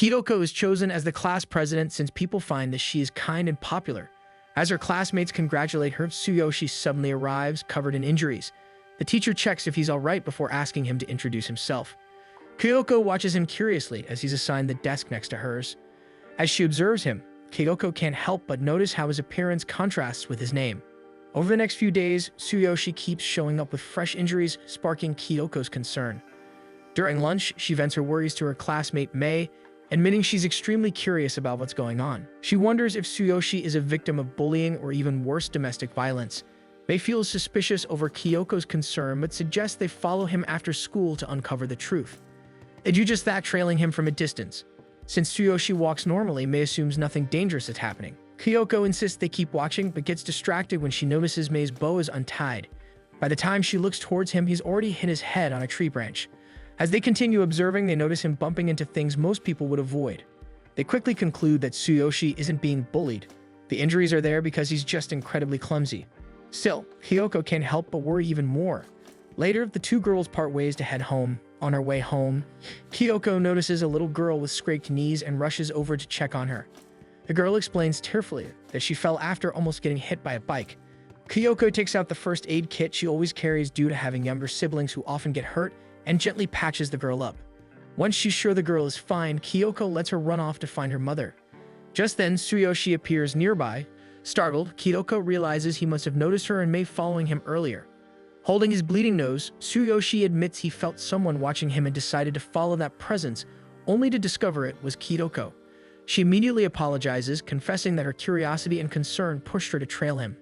Kyoko is chosen as the class president since people find that she is kind and popular. As her classmates congratulate her, Tsuyoshi suddenly arrives, covered in injuries. The teacher checks if he's alright before asking him to introduce himself. Kyoko watches him curiously as he's assigned the desk next to hers. As she observes him, Kyoko can't help but notice how his appearance contrasts with his name. Over the next few days, Tsuyoshi keeps showing up with fresh injuries, sparking Kyoko's concern. During lunch, she vents her worries to her classmate Mei, admitting she's extremely curious about what's going on. She wonders if Tsuyoshi is a victim of bullying or even worse, domestic violence. Mei feels suspicious over Kyoko's concern but suggests they follow him after school to uncover the truth. They do just that, trailing him from a distance. Since Tsuyoshi walks normally, Mei assumes nothing dangerous is happening. Kyoko insists they keep watching but gets distracted when she notices Mei's bow is untied. By the time she looks towards him, he's already hit his head on a tree branch. As they continue observing, they notice him bumping into things most people would avoid. They quickly conclude that Tsuyoshi isn't being bullied. The injuries are there because he's just incredibly clumsy. Still, Kyoko can't help but worry even more. Later, the two girls part ways to head home. On her way home, Kyoko notices a little girl with scraped knees and rushes over to check on her. The girl explains tearfully that she fell after almost getting hit by a bike. Kyoko takes out the first aid kit she always carries due to having younger siblings who often get hurt and gently patches the girl up. Once she's sure the girl is fine, Kyoko lets her run off to find her mother. Just then, Tsuyoshi appears nearby. Startled, Kyoko realizes he must have noticed her and Mei following him earlier. Holding his bleeding nose, Tsuyoshi admits he felt someone watching him and decided to follow that presence, only to discover it was Kyoko. She immediately apologizes, confessing that her curiosity and concern pushed her to trail him.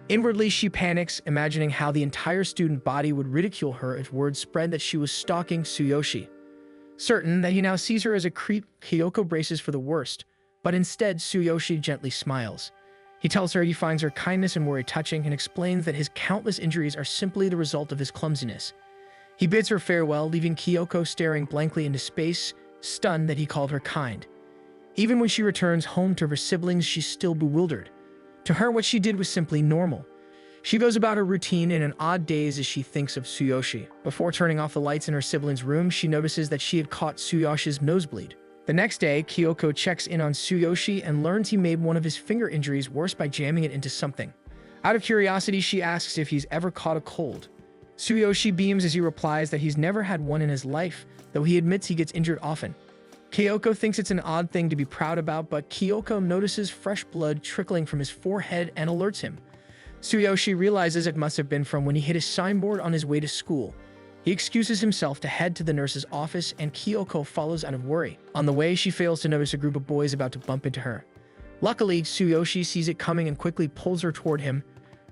Inwardly, she panics, imagining how the entire student body would ridicule her if word spread that she was stalking Tsuyoshi. Certain that he now sees her as a creep, Kyoko braces for the worst, but instead Tsuyoshi gently smiles. He tells her he finds her kindness and worry touching and explains that his countless injuries are simply the result of his clumsiness. He bids her farewell, leaving Kyoko staring blankly into space, stunned that he called her kind. Even when she returns home to her siblings, she's still bewildered. To her, what she did was simply normal. She goes about her routine in an odd daze as she thinks of Tsuyoshi. Before turning off the lights in her siblings' room, she notices that she had caught Tsuyoshi's nosebleed. The next day, Kyoko checks in on Tsuyoshi and learns he made one of his finger injuries worse by jamming it into something. Out of curiosity, she asks if he's ever caught a cold. Tsuyoshi beams as he replies that he's never had one in his life, though he admits he gets injured often. Kyoko thinks it's an odd thing to be proud about, but Kyoko notices fresh blood trickling from his forehead and alerts him. Tsuyoshi realizes it must have been from when he hit his signboard on his way to school. He excuses himself to head to the nurse's office, and Kyoko follows out of worry. On the way, she fails to notice a group of boys about to bump into her. Luckily, Tsuyoshi sees it coming and quickly pulls her toward him.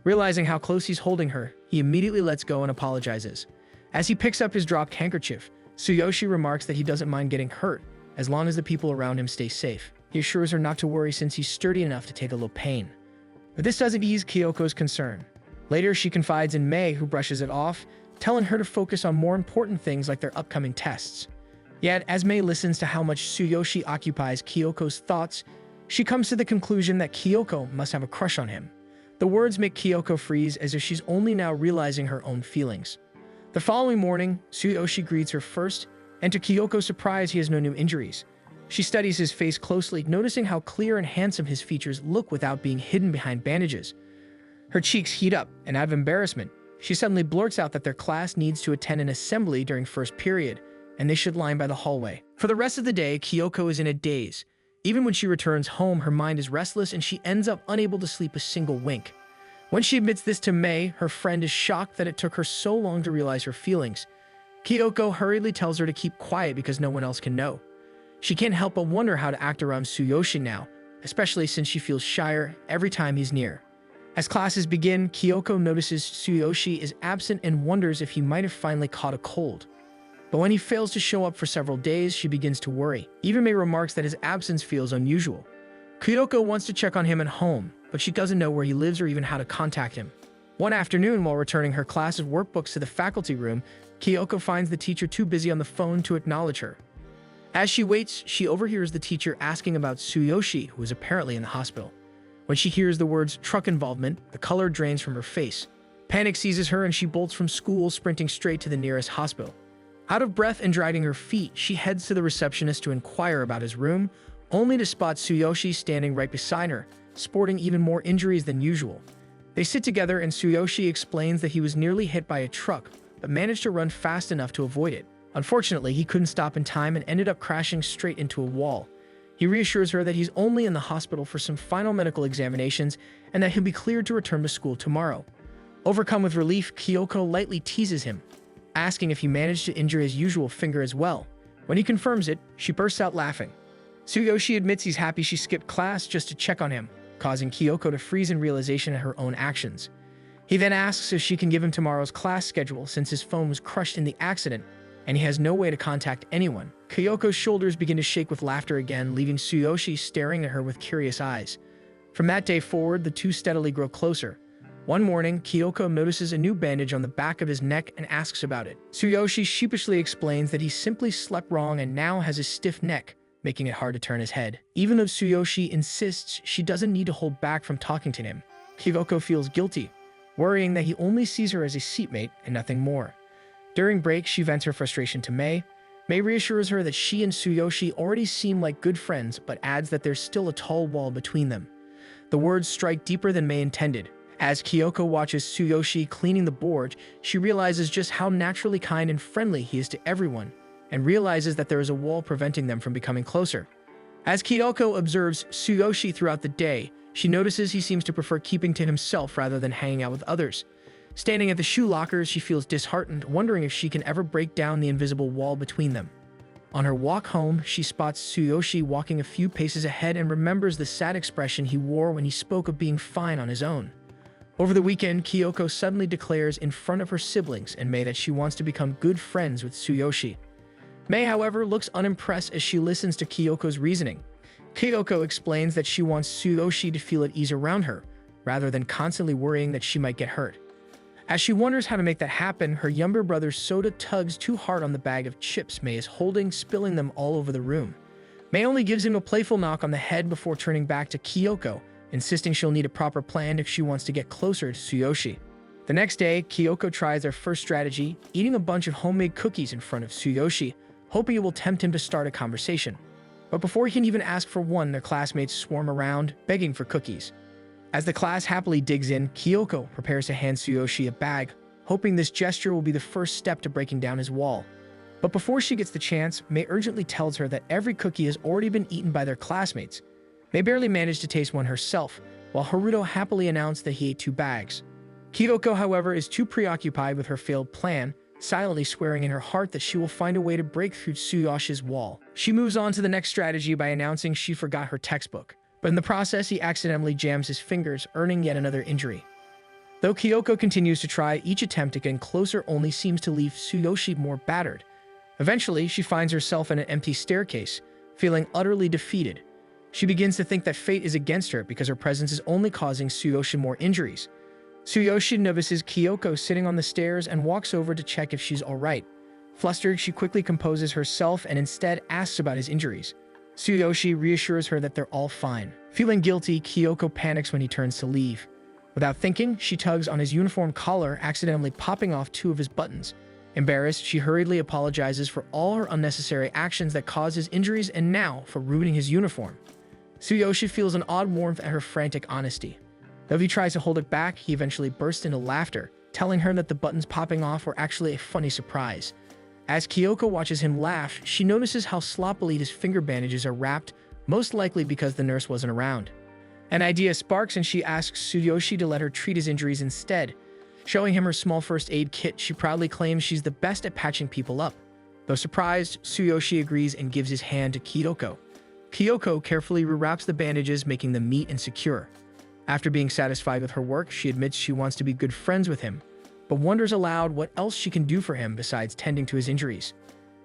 Realizing how close he's holding her, he immediately lets go and apologizes. As he picks up his dropped handkerchief, Tsuyoshi remarks that he doesn't mind getting hurt, as long as the people around him stay safe. He assures her not to worry since he's sturdy enough to take a little pain. But this doesn't ease Kyoko's concern. Later, she confides in Mei, who brushes it off, telling her to focus on more important things like their upcoming tests. Yet, as Mei listens to how much Tsuyoshi occupies Kyoko's thoughts, she comes to the conclusion that Kyoko must have a crush on him. The words make Kyoko freeze as if she's only now realizing her own feelings. The following morning, Tsuyoshi greets her first, and to Kyoko's surprise, he has no new injuries. She studies his face closely, noticing how clear and handsome his features look without being hidden behind bandages. Her cheeks heat up, and out of embarrassment, she suddenly blurts out that their class needs to attend an assembly during first period, and they should line by the hallway. For the rest of the day, Kyoko is in a daze. Even when she returns home, her mind is restless and she ends up unable to sleep a single wink. When she admits this to Mei, her friend is shocked that it took her so long to realize her feelings. Kyoko hurriedly tells her to keep quiet because no one else can know. She can't help but wonder how to act around Tsuyoshi now, especially since she feels shyer every time he's near. As classes begin, Kyoko notices Tsuyoshi is absent and wonders if he might have finally caught a cold. But when he fails to show up for several days, she begins to worry. Even Mei remarks that his absence feels unusual. Kyoko wants to check on him at home, but she doesn't know where he lives or even how to contact him. One afternoon, while returning her class's workbooks to the faculty room, Kyoko finds the teacher too busy on the phone to acknowledge her. As she waits, she overhears the teacher asking about Tsuyoshi, who is apparently in the hospital. When she hears the words truck involvement, the color drains from her face. Panic seizes her and she bolts from school, sprinting straight to the nearest hospital. Out of breath and dragging her feet, she heads to the receptionist to inquire about his room, only to spot Tsuyoshi standing right beside her, sporting even more injuries than usual. They sit together and Tsuyoshi explains that he was nearly hit by a truck, but managed to run fast enough to avoid it. Unfortunately, he couldn't stop in time and ended up crashing straight into a wall. He reassures her that he's only in the hospital for some final medical examinations and that he'll be cleared to return to school tomorrow. Overcome with relief, Kyoko lightly teases him, asking if he managed to injure his usual finger as well. When he confirms it, she bursts out laughing. Tsuyoshi admits he's happy she skipped class just to check on him, causing Kyoko to freeze in realization at her own actions. He then asks if she can give him tomorrow's class schedule since his phone was crushed in the accident and he has no way to contact anyone. Kyoko's shoulders begin to shake with laughter again, leaving Tsuyoshi staring at her with curious eyes. From that day forward, the two steadily grow closer. One morning, Kyoko notices a new bandage on the back of his neck and asks about it. Tsuyoshi sheepishly explains that he simply slept wrong and now has a stiff neck, making it hard to turn his head. Even though Tsuyoshi insists she doesn't need to hold back from talking to him, Kyoko feels guilty, worrying that he only sees her as a seatmate and nothing more. During break, she vents her frustration to Mei. Mei reassures her that she and Tsuyoshi already seem like good friends, but adds that there's still a tall wall between them. The words strike deeper than Mei intended. As Kyoko watches Tsuyoshi cleaning the board, she realizes just how naturally kind and friendly he is to everyone, and realizes that there is a wall preventing them from becoming closer. As Kyoko observes Tsuyoshi throughout the day, she notices he seems to prefer keeping to himself rather than hanging out with others. Standing at the shoe lockers, she feels disheartened, wondering if she can ever break down the invisible wall between them. On her walk home, she spots Tsuyoshi walking a few paces ahead and remembers the sad expression he wore when he spoke of being fine on his own. Over the weekend, Kyoko suddenly declares in front of her siblings and Mei that she wants to become good friends with Tsuyoshi. Mei, however, looks unimpressed as she listens to Kyoko's reasoning. Kyoko explains that she wants Tsuyoshi to feel at ease around her, rather than constantly worrying that she might get hurt. As she wonders how to make that happen, her younger brother Soda tugs too hard on the bag of chips Mei is holding, spilling them all over the room. Mei only gives him a playful knock on the head before turning back to Kyoko, insisting she'll need a proper plan if she wants to get closer to Tsuyoshi. The next day, Kyoko tries their first strategy, eating a bunch of homemade cookies in front of Tsuyoshi, hoping it will tempt him to start a conversation. But before he can even ask for one, their classmates swarm around, begging for cookies. As the class happily digs in, Kyoko prepares to hand Tsuyoshi a bag, hoping this gesture will be the first step to breaking down his wall. But before she gets the chance, Mei urgently tells her that every cookie has already been eaten by their classmates. Mei barely managed to taste one herself, while Haruto happily announced that he ate 2 bags. Kyoko, however, is too preoccupied with her failed plan, silently swearing in her heart that she will find a way to break through Tsuyoshi's wall. She moves on to the next strategy by announcing she forgot her textbook, but in the process he accidentally jams his fingers, earning yet another injury. Though Kyoko continues to try, each attempt at getting closer only seems to leave Tsuyoshi more battered. Eventually, she finds herself in an empty staircase, feeling utterly defeated. She begins to think that fate is against her because her presence is only causing Tsuyoshi more injuries. Tsuyoshi notices Kyoko sitting on the stairs and walks over to check if she's alright. Flustered, she quickly composes herself and instead asks about his injuries. Tsuyoshi reassures her that they're all fine. Feeling guilty, Kyoko panics when he turns to leave. Without thinking, she tugs on his uniform collar, accidentally popping off 2 of his buttons. Embarrassed, she hurriedly apologizes for all her unnecessary actions that caused his injuries and now for ruining his uniform. Tsuyoshi feels an odd warmth at her frantic honesty. Though he tries to hold it back, he eventually bursts into laughter, telling her that the buttons popping off were actually a funny surprise. As Kyoko watches him laugh, she notices how sloppily his finger bandages are wrapped, most likely because the nurse wasn't around. An idea sparks and she asks Tsuyoshi to let her treat his injuries instead. Showing him her small first aid kit, she proudly claims she's the best at patching people up. Though surprised, Tsuyoshi agrees and gives his hand to Kyoko. Kyoko carefully rewraps the bandages, making them neat and secure. After being satisfied with her work, she admits she wants to be good friends with him, but wonders aloud what else she can do for him besides tending to his injuries.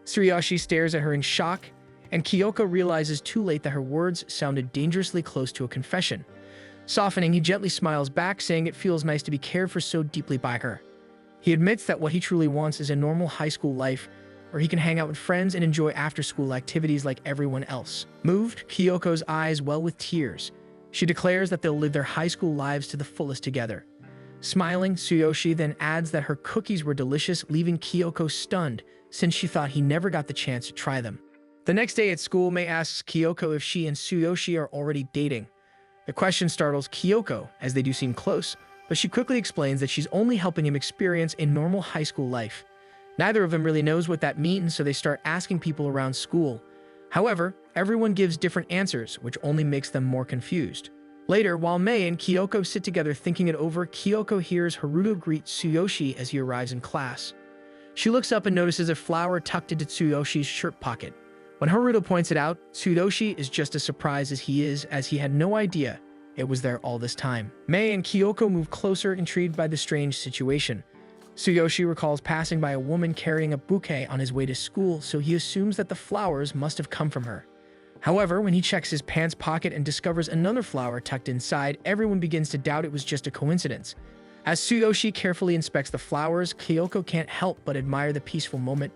Tsuyoshi stares at her in shock, and Kyoko realizes too late that her words sounded dangerously close to a confession. Softening, he gently smiles back, saying it feels nice to be cared for so deeply by her. He admits that what he truly wants is a normal high school life, where he can hang out with friends and enjoy after-school activities like everyone else. Moved, Kyoko's eyes well with tears. She declares that they'll live their high school lives to the fullest together. Smiling, Tsuyoshi then adds that her cookies were delicious, leaving Kyoko stunned, since she thought he never got the chance to try them. The next day at school, Mei asks Kyoko if she and Tsuyoshi are already dating. The question startles Kyoko, as they do seem close, but she quickly explains that she's only helping him experience a normal high school life. Neither of them really knows what that means, so they start asking people around school. However, everyone gives different answers, which only makes them more confused. Later, while Mei and Kyoko sit together thinking it over, Kyoko hears Haruto greet Tsuyoshi as he arrives in class. She looks up and notices a flower tucked into Tsuyoshi's shirt pocket. When Haruto points it out, Tsuyoshi is just as surprised as he is, as he had no idea it was there all this time. Mei and Kyoko move closer, intrigued by the strange situation. Tsuyoshi recalls passing by a woman carrying a bouquet on his way to school, so he assumes that the flowers must have come from her. However, when he checks his pants pocket and discovers another flower tucked inside, everyone begins to doubt it was just a coincidence. As Tsuyoshi carefully inspects the flowers, Kyoko can't help but admire the peaceful moment.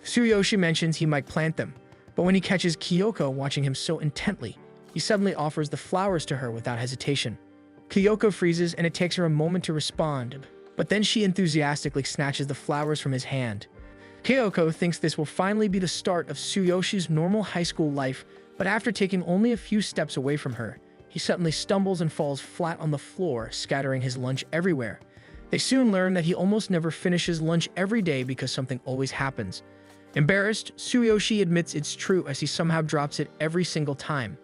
Tsuyoshi mentions he might plant them, but when he catches Kyoko watching him so intently, he suddenly offers the flowers to her without hesitation. Kyoko freezes and it takes her a moment to respond, but then she enthusiastically snatches the flowers from his hand. Kyoko thinks this will finally be the start of Tsuyoshi's normal high school life, but after taking only a few steps away from her, he suddenly stumbles and falls flat on the floor, scattering his lunch everywhere. They soon learn that he almost never finishes lunch every day because something always happens. Embarrassed, Tsuyoshi admits it's true as he somehow drops it every single time.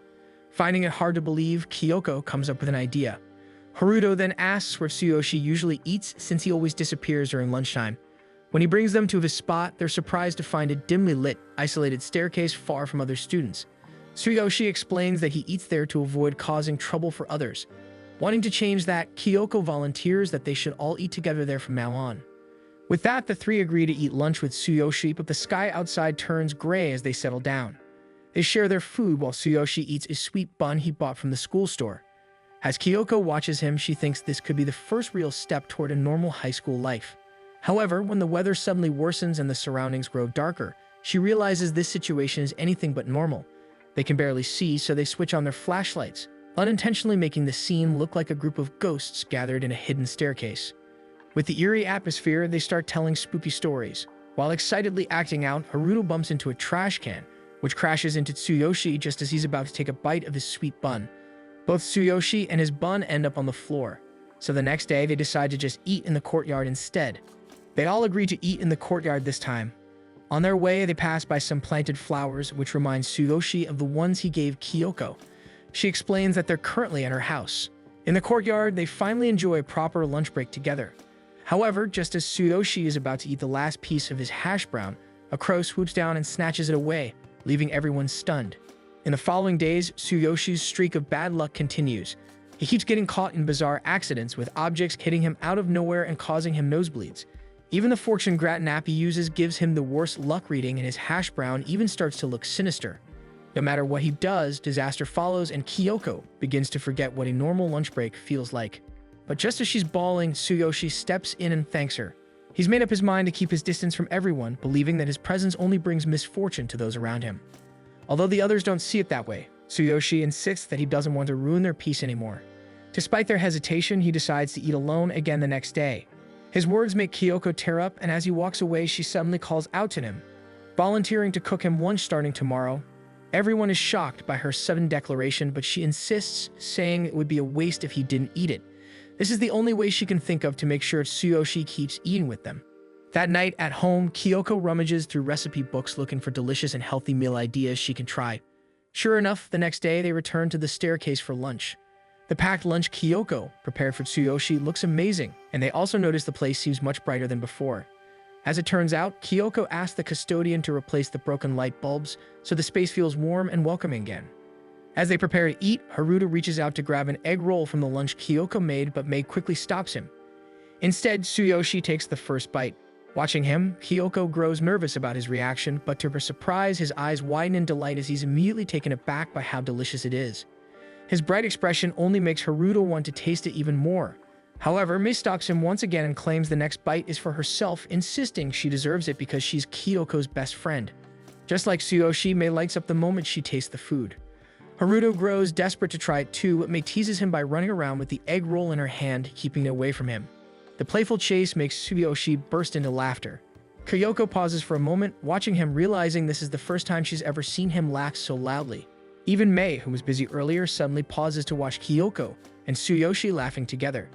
Finding it hard to believe, Kyoko comes up with an idea. Haruto then asks where Tsuyoshi usually eats since he always disappears during lunchtime. When he brings them to his spot, they're surprised to find a dimly lit, isolated staircase far from other students. Tsuyoshi explains that he eats there to avoid causing trouble for others. Wanting to change that, Kyoko volunteers that they should all eat together there from now on. With that, the three agree to eat lunch with Tsuyoshi, but the sky outside turns gray as they settle down. They share their food while Tsuyoshi eats a sweet bun he bought from the school store. As Kyoko watches him, she thinks this could be the first real step toward a normal high school life. However, when the weather suddenly worsens and the surroundings grow darker, she realizes this situation is anything but normal. They can barely see, so they switch on their flashlights, unintentionally making the scene look like a group of ghosts gathered in a hidden staircase. With the eerie atmosphere, they start telling spooky stories. While excitedly acting out, Haruto bumps into a trash can, which crashes into Tsuyoshi just as he's about to take a bite of his sweet bun. Both Tsuyoshi and his bun end up on the floor, so the next day they decide to just eat in the courtyard instead. They all agree to eat in the courtyard this time. On their way, they pass by some planted flowers, which reminds Tsuyoshi of the ones he gave Kyoko. She explains that they're currently at her house. In the courtyard, they finally enjoy a proper lunch break together. However, just as Tsuyoshi is about to eat the last piece of his hash brown, a crow swoops down and snatches it away, leaving everyone stunned. In the following days, Tsuyoshi's streak of bad luck continues. He keeps getting caught in bizarre accidents, with objects hitting him out of nowhere and causing him nosebleeds. Even the fortune gratin app he uses gives him the worst luck reading, and his hash brown even starts to look sinister. No matter what he does, disaster follows, and Kyoko begins to forget what a normal lunch break feels like. But just as she's bawling, Tsuyoshi steps in and thanks her. He's made up his mind to keep his distance from everyone, believing that his presence only brings misfortune to those around him. Although the others don't see it that way, Tsuyoshi insists that he doesn't want to ruin their peace anymore. Despite their hesitation, he decides to eat alone again the next day. His words make Kyoko tear up, and as he walks away, she suddenly calls out to him, volunteering to cook him lunch starting tomorrow. Everyone is shocked by her sudden declaration, but she insists, saying it would be a waste if he didn't eat it. This is the only way she can think of to make sure Tsuyoshi keeps eating with them. That night at home, Kyoko rummages through recipe books looking for delicious and healthy meal ideas she can try. Sure enough, the next day they return to the staircase for lunch. The packed lunch Kyoko prepared for Tsuyoshi looks amazing, and they also notice the place seems much brighter than before. As it turns out, Kyoko asks the custodian to replace the broken light bulbs so the space feels warm and welcoming again. As they prepare to eat, Haruto reaches out to grab an egg roll from the lunch Kyoko made, but Mei quickly stops him. Instead, Tsuyoshi takes the first bite. Watching him, Kyoko grows nervous about his reaction, but to her surprise, his eyes widen in delight as he's immediately taken aback by how delicious it is. His bright expression only makes Haruto want to taste it even more. However, Mei stops him once again and claims the next bite is for herself, insisting she deserves it because she's Kyoko's best friend. Just like Tsuyoshi, Mei lights up the moment she tastes the food. Haruto grows desperate to try it too, but Mei teases him by running around with the egg roll in her hand, keeping it away from him. The playful chase makes Tsuyoshi burst into laughter. Kyoko pauses for a moment, watching him, realizing this is the first time she's ever seen him laugh so loudly. Even Mei, who was busy earlier, suddenly pauses to watch Kyoko and Tsuyoshi laughing together.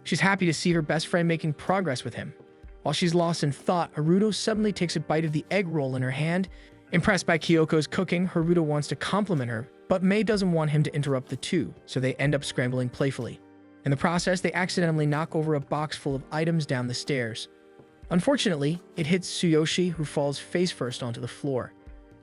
She's happy to see her best friend making progress with him. While she's lost in thought, Haruto suddenly takes a bite of the egg roll in her hand. Impressed by Kyoko's cooking, Haruto wants to compliment her, but Mei doesn't want him to interrupt the two, so they end up scrambling playfully. In the process, they accidentally knock over a box full of items down the stairs. Unfortunately, it hits Tsuyoshi, who falls face first onto the floor.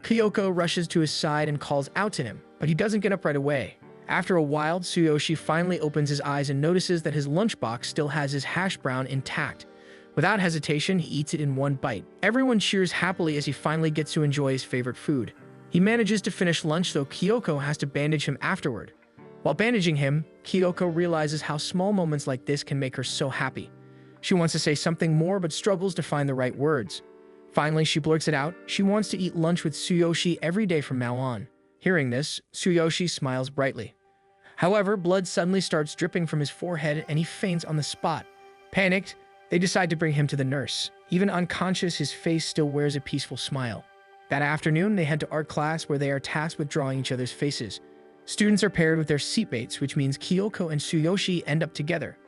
Kyoko rushes to his side and calls out to him, but he doesn't get up right away. After a while, Tsuyoshi finally opens his eyes and notices that his lunchbox still has his hash brown intact. Without hesitation, he eats it in one bite. Everyone cheers happily as he finally gets to enjoy his favorite food. He manages to finish lunch, though Kyoko has to bandage him afterward. While bandaging him, Kyoko realizes how small moments like this can make her so happy. She wants to say something more but struggles to find the right words. Finally, she blurts it out. She wants to eat lunch with Tsuyoshi every day from now on. Hearing this, Tsuyoshi smiles brightly. However, blood suddenly starts dripping from his forehead and he faints on the spot. Panicked, they decide to bring him to the nurse. Even unconscious, his face still wears a peaceful smile. That afternoon, they head to art class where they are tasked with drawing each other's faces. Students are paired with their seatmates, which means Kyoko and Tsuyoshi end up together.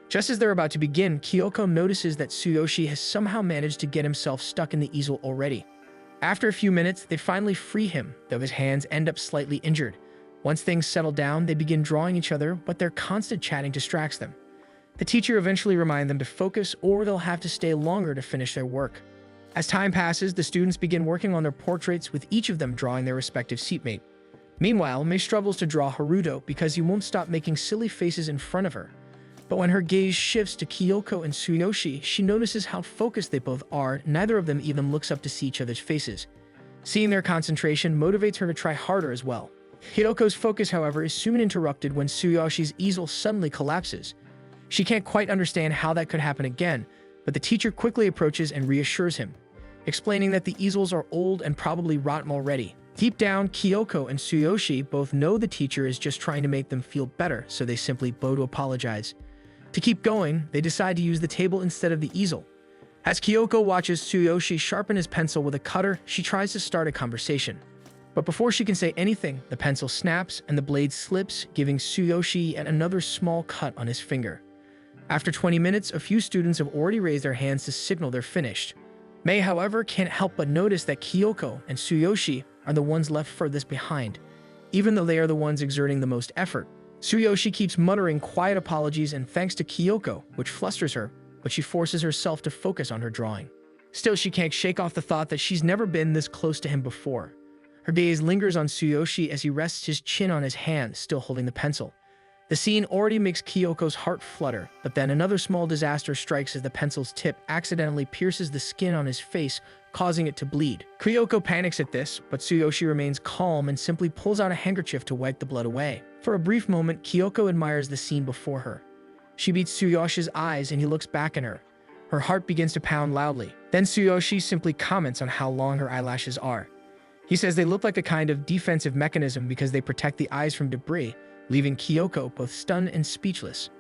Just as they're about to begin, Kyoko notices that Tsuyoshi has somehow managed to get himself stuck in the easel already. After a few minutes, they finally free him, though his hands end up slightly injured. Once things settle down, they begin drawing each other, but their constant chatting distracts them. The teacher eventually reminds them to focus, or they'll have to stay longer to finish their work. As time passes, the students begin working on their portraits, with each of them drawing their respective seatmate. Meanwhile, Mei struggles to draw Haruto because he won't stop making silly faces in front of her. But when her gaze shifts to Kyoko and Tsuyoshi, she notices how focused they both are. Neither of them even looks up to see each other's faces. Seeing their concentration motivates her to try harder as well. Hiroko's focus, however, is soon interrupted when Tsuyoshi's easel suddenly collapses. She can't quite understand how that could happen again, but the teacher quickly approaches and reassures him, explaining that the easels are old and probably rotten already. Deep down, Kyoko and Tsuyoshi both know the teacher is just trying to make them feel better, so they simply bow to apologize. To keep going, they decide to use the table instead of the easel. As Kyoko watches Tsuyoshi sharpen his pencil with a cutter, she tries to start a conversation. But before she can say anything, the pencil snaps and the blade slips, giving Tsuyoshi yet another small cut on his finger. After 20 minutes, a few students have already raised their hands to signal they're finished. Mei, however, can't help but notice that Kyoko and Tsuyoshi are the ones left furthest behind, even though they are the ones exerting the most effort. Tsuyoshi keeps muttering quiet apologies and thanks to Kyoko, which flusters her, but she forces herself to focus on her drawing. Still, she can't shake off the thought that she's never been this close to him before. Her gaze lingers on Tsuyoshi as he rests his chin on his hand, still holding the pencil. The scene already makes Kyoko's heart flutter, but then another small disaster strikes as the pencil's tip accidentally pierces the skin on his face, causing it to bleed. Kyoko panics at this, but Tsuyoshi remains calm and simply pulls out a handkerchief to wipe the blood away. For a brief moment, Kyoko admires the scene before her. She beats Tsuyoshi's eyes and he looks back at her. Her heart begins to pound loudly. Then Tsuyoshi simply comments on how long her eyelashes are. He says they look like a kind of defensive mechanism because they protect the eyes from debris, leaving Kyoko both stunned and speechless.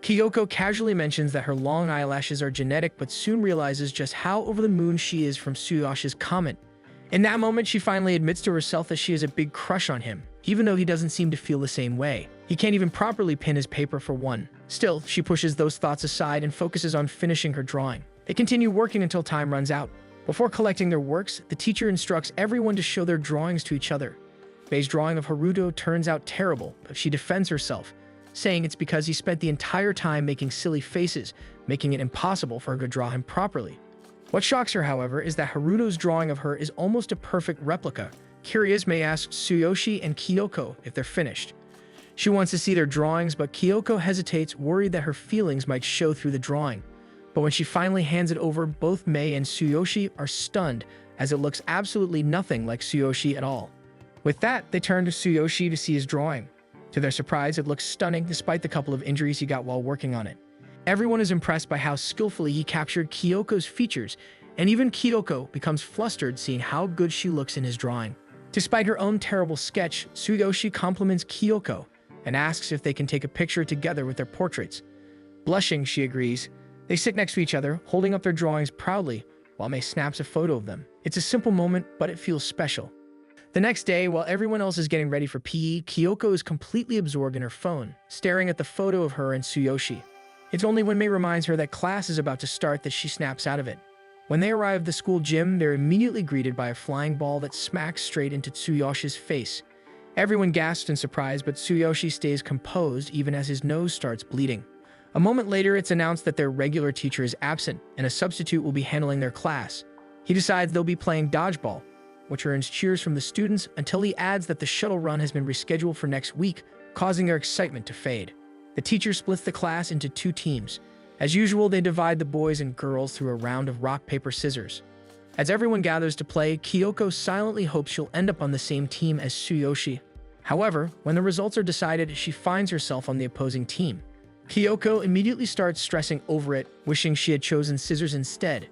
Kyoko casually mentions that her long eyelashes are genetic, but soon realizes just how over the moon she is from Tsuyoshi's comment. In that moment, she finally admits to herself that she has a big crush on him, even though he doesn't seem to feel the same way. He can't even properly pin his paper for one. Still, she pushes those thoughts aside and focuses on finishing her drawing. They continue working until time runs out. Before collecting their works, the teacher instructs everyone to show their drawings to each other. Mei's drawing of Haruto turns out terrible, but she defends herself, saying it's because he spent the entire time making silly faces, making it impossible for her to draw him properly. What shocks her, however, is that Haruto's drawing of her is almost a perfect replica. Curious, Mei asks Tsuyoshi and Kyoko if they're finished. She wants to see their drawings, but Kyoko hesitates, worried that her feelings might show through the drawing. But when she finally hands it over, both Mei and Tsuyoshi are stunned, as it looks absolutely nothing like Tsuyoshi at all. With that, they turn to Tsuyoshi to see his drawing. To their surprise, it looks stunning despite the couple of injuries he got while working on it. Everyone is impressed by how skillfully he captured Kyoko's features, and even Kyoko becomes flustered seeing how good she looks in his drawing. Despite her own terrible sketch, Tsuyoshi compliments Kyoko and asks if they can take a picture together with their portraits. Blushing, she agrees. They sit next to each other, holding up their drawings proudly, while Mei snaps a photo of them. It's a simple moment, but it feels special. The next day, while everyone else is getting ready for PE, Kyoko is completely absorbed in her phone, staring at the photo of her and Tsuyoshi. It's only when Mei reminds her that class is about to start that she snaps out of it. When they arrive at the school gym, they're immediately greeted by a flying ball that smacks straight into Tsuyoshi's face. Everyone gasps in surprise, but Tsuyoshi stays composed even as his nose starts bleeding. A moment later, it's announced that their regular teacher is absent and a substitute will be handling their class. He decides they'll be playing dodgeball, which earns cheers from the students until he adds that the shuttle run has been rescheduled for next week, causing their excitement to fade. The teacher splits the class into two teams. As usual, they divide the boys and girls through a round of rock, paper, scissors. As everyone gathers to play, Kyoko silently hopes she'll end up on the same team as Tsuyoshi. However, when the results are decided, she finds herself on the opposing team. Kyoko immediately starts stressing over it, wishing she had chosen scissors instead.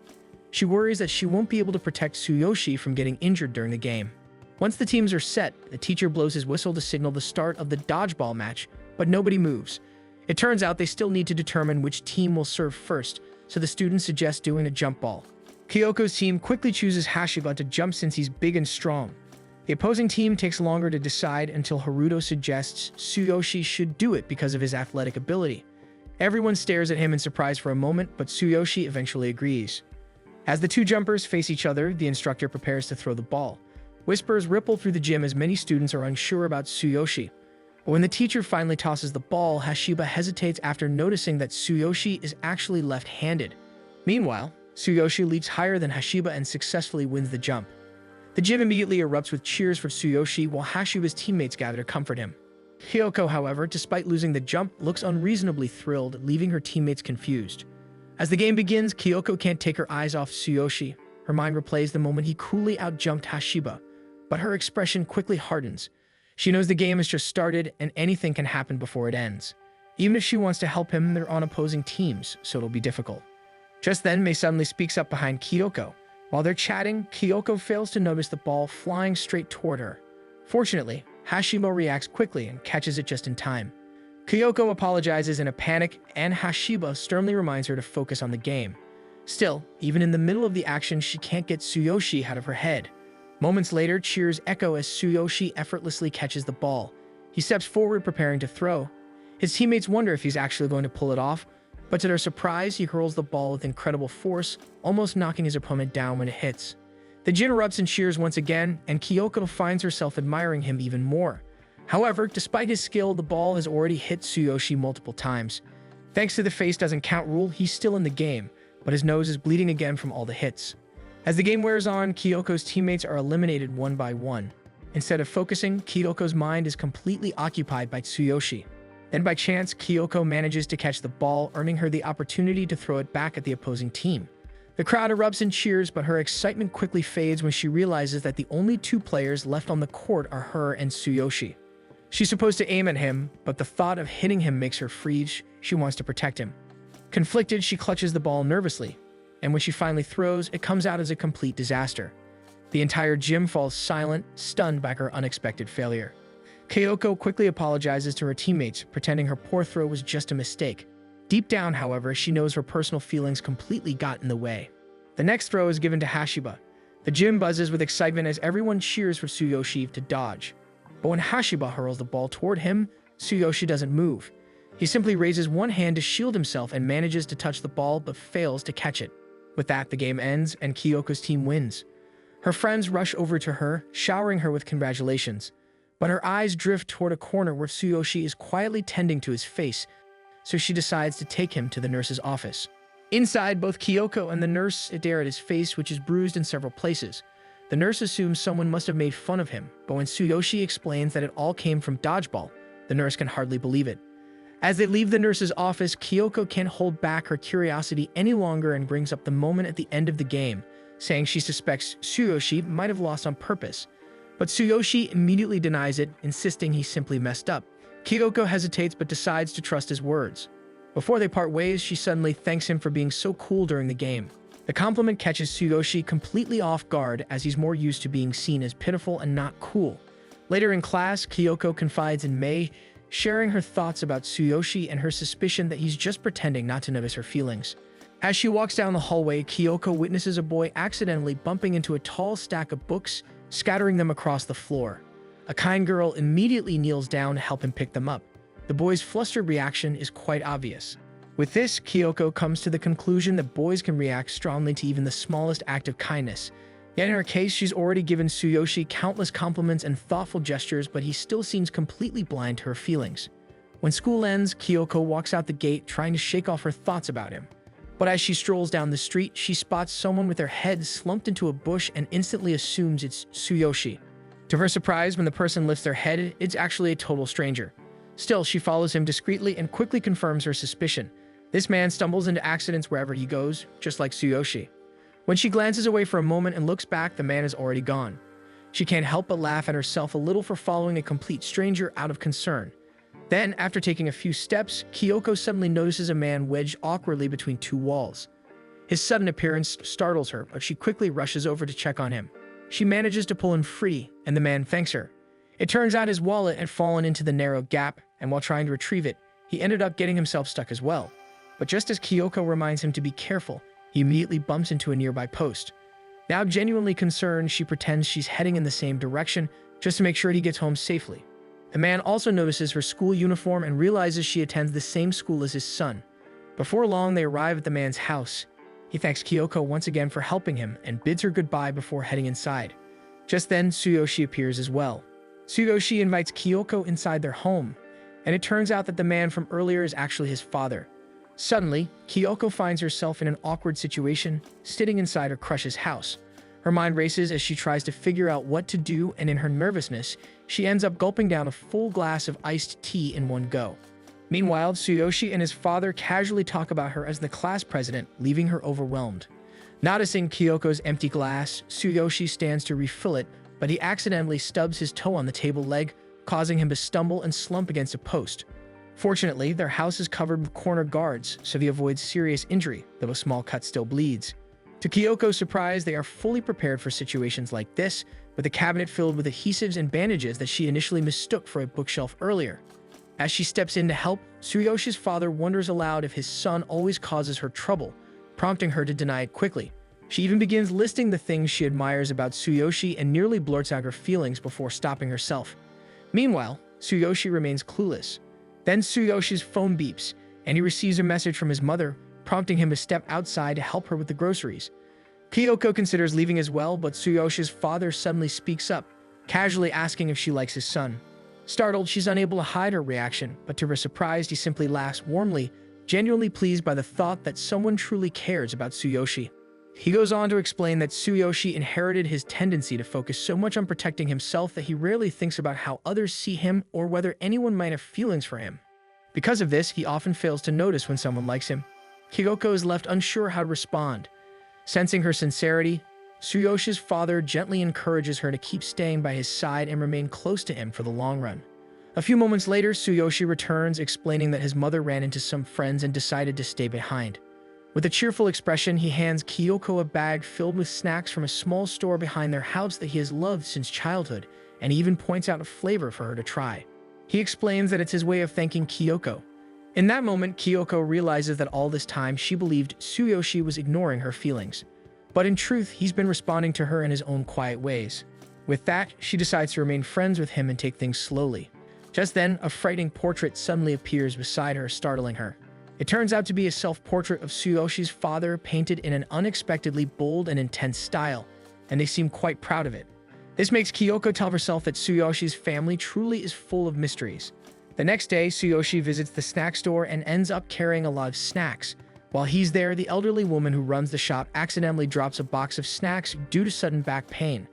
She worries that she won't be able to protect Tsuyoshi from getting injured during the game. Once the teams are set, the teacher blows his whistle to signal the start of the dodgeball match, but nobody moves. It turns out they still need to determine which team will serve first, so the students suggest doing a jump ball. Kyoko's team quickly chooses Hashiba to jump since he's big and strong. The opposing team takes longer to decide until Haruto suggests Tsuyoshi should do it because of his athletic ability. Everyone stares at him in surprise for a moment, but Tsuyoshi eventually agrees. As the two jumpers face each other, the instructor prepares to throw the ball. Whispers ripple through the gym as many students are unsure about Tsuyoshi. But when the teacher finally tosses the ball, Hashiba hesitates after noticing that Tsuyoshi is actually left-handed. Meanwhile, Tsuyoshi leaps higher than Hashiba and successfully wins the jump. The gym immediately erupts with cheers for Tsuyoshi while Hashiba's teammates gather to comfort him. Kyoko, however, despite losing the jump, looks unreasonably thrilled, leaving her teammates confused. As the game begins, Kyoko can't take her eyes off Tsuyoshi. Her mind replays the moment he coolly outjumped Hashiba, but her expression quickly hardens. She knows the game has just started and anything can happen before it ends. Even if she wants to help him, they're on opposing teams, so it'll be difficult. Just then, Mei suddenly speaks up behind Kyoko. While they're chatting, Kyoko fails to notice the ball flying straight toward her. Fortunately, Hashiba reacts quickly and catches it just in time. Kyoko apologizes in a panic, and Hashiba sternly reminds her to focus on the game. Still, even in the middle of the action, she can't get Tsuyoshi out of her head. Moments later, cheers echo as Tsuyoshi effortlessly catches the ball. He steps forward preparing to throw. His teammates wonder if he's actually going to pull it off, but to their surprise, he hurls the ball with incredible force, almost knocking his opponent down when it hits. The gym erupts in cheers once again, and Kyoko finds herself admiring him even more. However, despite his skill, the ball has already hit Tsuyoshi multiple times. Thanks to the face doesn't count rule, he's still in the game, but his nose is bleeding again from all the hits. As the game wears on, Kyoko's teammates are eliminated one by one. Instead of focusing, Kyoko's mind is completely occupied by Tsuyoshi. Then by chance, Kyoko manages to catch the ball, earning her the opportunity to throw it back at the opposing team. The crowd erupts in cheers, but her excitement quickly fades when she realizes that the only two players left on the court are her and Tsuyoshi. She's supposed to aim at him, but the thought of hitting him makes her freeze. She wants to protect him. Conflicted, she clutches the ball nervously, and when she finally throws, it comes out as a complete disaster. The entire gym falls silent, stunned by her unexpected failure. Kyoko quickly apologizes to her teammates, pretending her poor throw was just a mistake. Deep down, however, she knows her personal feelings completely got in the way. The next throw is given to Hashiba. The gym buzzes with excitement as everyone cheers for Tsuyoshi to dodge. But when Hashiba hurls the ball toward him, Tsuyoshi doesn't move. He simply raises one hand to shield himself and manages to touch the ball but fails to catch it. With that, the game ends and Kyoko's team wins. Her friends rush over to her, showering her with congratulations. But her eyes drift toward a corner where Tsuyoshi is quietly tending to his face, so she decides to take him to the nurse's office. Inside, both Kyoko and the nurse stare at his face, which is bruised in several places. The nurse assumes someone must have made fun of him, but when Tsuyoshi explains that it all came from dodgeball, the nurse can hardly believe it. As they leave the nurse's office, Kyoko can't hold back her curiosity any longer and brings up the moment at the end of the game, saying she suspects Tsuyoshi might have lost on purpose. But Tsuyoshi immediately denies it, insisting he simply messed up. Kyoko hesitates but decides to trust his words. Before they part ways, she suddenly thanks him for being so cool during the game. The compliment catches Tsuyoshi completely off guard as he's more used to being seen as pitiful and not cool. Later in class, Kyoko confides in Mei, sharing her thoughts about Tsuyoshi and her suspicion that he's just pretending not to notice her feelings. As she walks down the hallway, Kyoko witnesses a boy accidentally bumping into a tall stack of books, scattering them across the floor. A kind girl immediately kneels down to help him pick them up. The boy's flustered reaction is quite obvious. With this, Kyoko comes to the conclusion that boys can react strongly to even the smallest act of kindness. Yet in her case, she's already given Tsuyoshi countless compliments and thoughtful gestures, but he still seems completely blind to her feelings. When school ends, Kyoko walks out the gate trying to shake off her thoughts about him. But as she strolls down the street, she spots someone with their head slumped into a bush and instantly assumes it's Tsuyoshi. To her surprise, when the person lifts their head, it's actually a total stranger. Still, she follows him discreetly and quickly confirms her suspicion. This man stumbles into accidents wherever he goes, just like Tsuyoshi. When she glances away for a moment and looks back, the man is already gone. She can't help but laugh at herself a little for following a complete stranger out of concern. Then, after taking a few steps, Kyoko suddenly notices a man wedged awkwardly between two walls. His sudden appearance startles her, but she quickly rushes over to check on him. She manages to pull him free, and the man thanks her. It turns out his wallet had fallen into the narrow gap, and while trying to retrieve it, he ended up getting himself stuck as well. But just as Kyoko reminds him to be careful, he immediately bumps into a nearby post. Now genuinely concerned, she pretends she's heading in the same direction just to make sure he gets home safely. The man also notices her school uniform and realizes she attends the same school as his son. Before long, they arrive at the man's house. He thanks Kyoko once again for helping him and bids her goodbye before heading inside. Just then, Tsuyoshi appears as well. Tsuyoshi invites Kyoko inside their home, and it turns out that the man from earlier is actually his father. Suddenly, Kyoko finds herself in an awkward situation, sitting inside her crush's house. Her mind races as she tries to figure out what to do, and in her nervousness, she ends up gulping down a full glass of iced tea in one go. Meanwhile, Tsuyoshi and his father casually talk about her as the class president, leaving her overwhelmed. Noticing Kyoko's empty glass, Tsuyoshi stands to refill it, but he accidentally stubs his toe on the table leg, causing him to stumble and slump against a post. Fortunately, their house is covered with corner guards, so he avoids serious injury, though a small cut still bleeds. To Kyoko's surprise, they are fully prepared for situations like this, with a cabinet filled with adhesives and bandages that she initially mistook for a bookshelf earlier. As she steps in to help, Tsuyoshi's father wonders aloud if his son always causes her trouble, prompting her to deny it quickly. She even begins listing the things she admires about Tsuyoshi and nearly blurts out her feelings before stopping herself. Meanwhile, Tsuyoshi remains clueless. Then Tsuyoshi's phone beeps, and he receives a message from his mother, prompting him to step outside to help her with the groceries. Kyoko considers leaving as well, but Tsuyoshi's father suddenly speaks up, casually asking if she likes his son. Startled, she's unable to hide her reaction, but to her surprise, he simply laughs warmly, genuinely pleased by the thought that someone truly cares about Tsuyoshi. He goes on to explain that Tsuyoshi inherited his tendency to focus so much on protecting himself that he rarely thinks about how others see him or whether anyone might have feelings for him. Because of this, he often fails to notice when someone likes him. Kyoko is left unsure how to respond. Sensing her sincerity, Tsuyoshi's father gently encourages her to keep staying by his side and remain close to him for the long run. A few moments later, Tsuyoshi returns, explaining that his mother ran into some friends and decided to stay behind. With a cheerful expression, he hands Kyoko a bag filled with snacks from a small store behind their house that he has loved since childhood, and he even points out a flavor for her to try. He explains that it's his way of thanking Kyoko. In that moment, Kyoko realizes that all this time she believed Tsuyoshi was ignoring her feelings. But in truth, he's been responding to her in his own quiet ways. With that, she decides to remain friends with him and take things slowly. Just then, a frightening portrait suddenly appears beside her, startling her. It turns out to be a self-portrait of Tsuyoshi's father, painted in an unexpectedly bold and intense style, and they seem quite proud of it. This makes Kyoko tell herself that Tsuyoshi's family truly is full of mysteries. The next day, Tsuyoshi visits the snack store and ends up carrying a lot of snacks. While he's there, the elderly woman who runs the shop accidentally drops a box of snacks due to sudden back pain.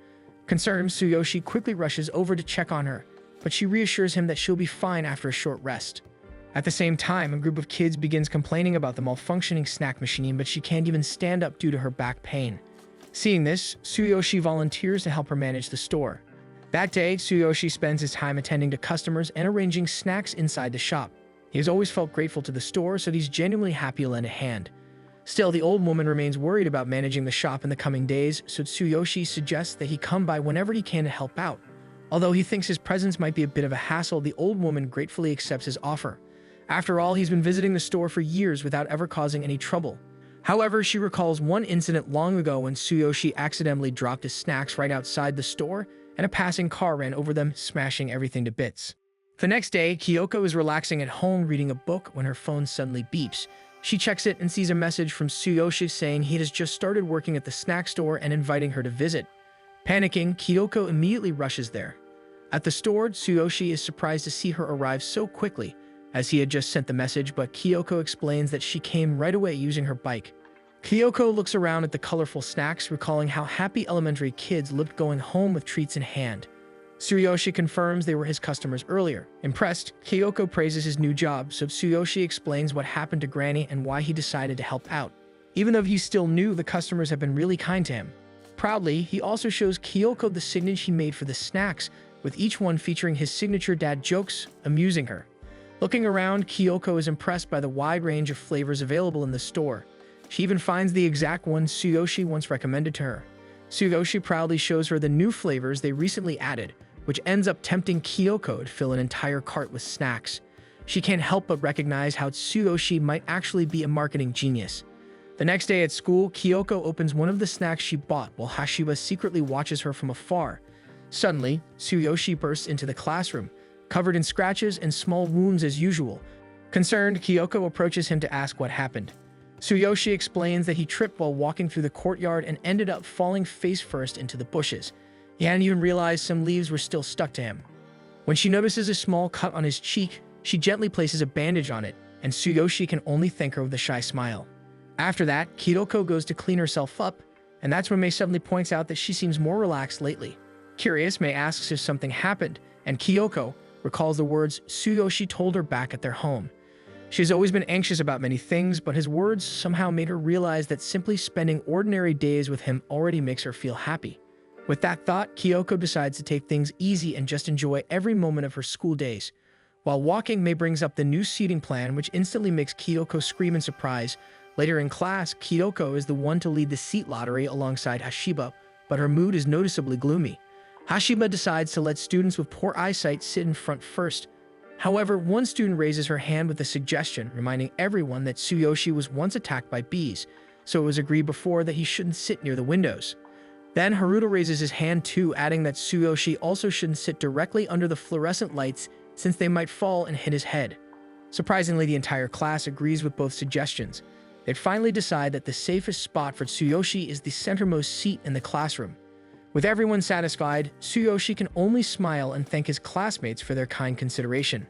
Concerned, Tsuyoshi quickly rushes over to check on her, but she reassures him that she'll be fine after a short rest. At the same time, a group of kids begins complaining about the malfunctioning snack machine, but she can't even stand up due to her back pain. Seeing this, Tsuyoshi volunteers to help her manage the store. That day, Tsuyoshi spends his time attending to customers and arranging snacks inside the shop. He has always felt grateful to the store, so he's genuinely happy to lend a hand. Still, the old woman remains worried about managing the shop in the coming days, so Tsuyoshi suggests that he come by whenever he can to help out. Although he thinks his presence might be a bit of a hassle, the old woman gratefully accepts his offer. After all, he's been visiting the store for years without ever causing any trouble. However, she recalls one incident long ago when Tsuyoshi accidentally dropped his snacks right outside the store and a passing car ran over them, smashing everything to bits. The next day, Kyoko is relaxing at home reading a book when her phone suddenly beeps. She checks it and sees a message from Tsuyoshi saying he has just started working at the snack store and inviting her to visit. Panicking, Kyoko immediately rushes there. At the store, Tsuyoshi is surprised to see her arrive so quickly, as he had just sent the message, but Kyoko explains that she came right away using her bike. Kyoko looks around at the colorful snacks, recalling how happy elementary kids looked going home with treats in hand. Tsuyoshi confirms they were his customers earlier. Impressed, Kyoko praises his new job, so Tsuyoshi explains what happened to Granny and why he decided to help out. Even though he still knew the customers have been really kind to him. Proudly, he also shows Kyoko the signage he made for the snacks, with each one featuring his signature dad jokes, amusing her. Looking around, Kyoko is impressed by the wide range of flavors available in the store. She even finds the exact one Tsuyoshi once recommended to her. Tsuyoshi proudly shows her the new flavors they recently added, which ends up tempting Kyoko to fill an entire cart with snacks. She can't help but recognize how Tsuyoshi might actually be a marketing genius. The next day at school, Kyoko opens one of the snacks she bought while Hashiba secretly watches her from afar. Suddenly, Tsuyoshi bursts into the classroom, covered in scratches and small wounds as usual. Concerned, Kyoko approaches him to ask what happened. Tsuyoshi explains that he tripped while walking through the courtyard and ended up falling face first into the bushes. He hadn't even realized some leaves were still stuck to him. When she notices a small cut on his cheek, she gently places a bandage on it, and Tsuyoshi can only thank her with a shy smile. After that, Kyoko goes to clean herself up, and that's when Mei suddenly points out that she seems more relaxed lately. Curious, Mei asks if something happened, and Kyoko recalls the words Tsuyoshi told her back at their home. She has always been anxious about many things, but his words somehow made her realize that simply spending ordinary days with him already makes her feel happy. With that thought, Kyoko decides to take things easy and just enjoy every moment of her school days. While walking, Mei brings up the new seating plan, which instantly makes Kyoko scream in surprise. Later in class, Kyoko is the one to lead the seat lottery alongside Hashiba, but her mood is noticeably gloomy. Hashiba decides to let students with poor eyesight sit in front first. However, one student raises her hand with a suggestion, reminding everyone that Tsuyoshi was once attacked by bees, so it was agreed before that he shouldn't sit near the windows. Then Haruto raises his hand too, adding that Tsuyoshi also shouldn't sit directly under the fluorescent lights since they might fall and hit his head. Surprisingly, the entire class agrees with both suggestions. They finally decide that the safest spot for Tsuyoshi is the centermost seat in the classroom. With everyone satisfied, Tsuyoshi can only smile and thank his classmates for their kind consideration.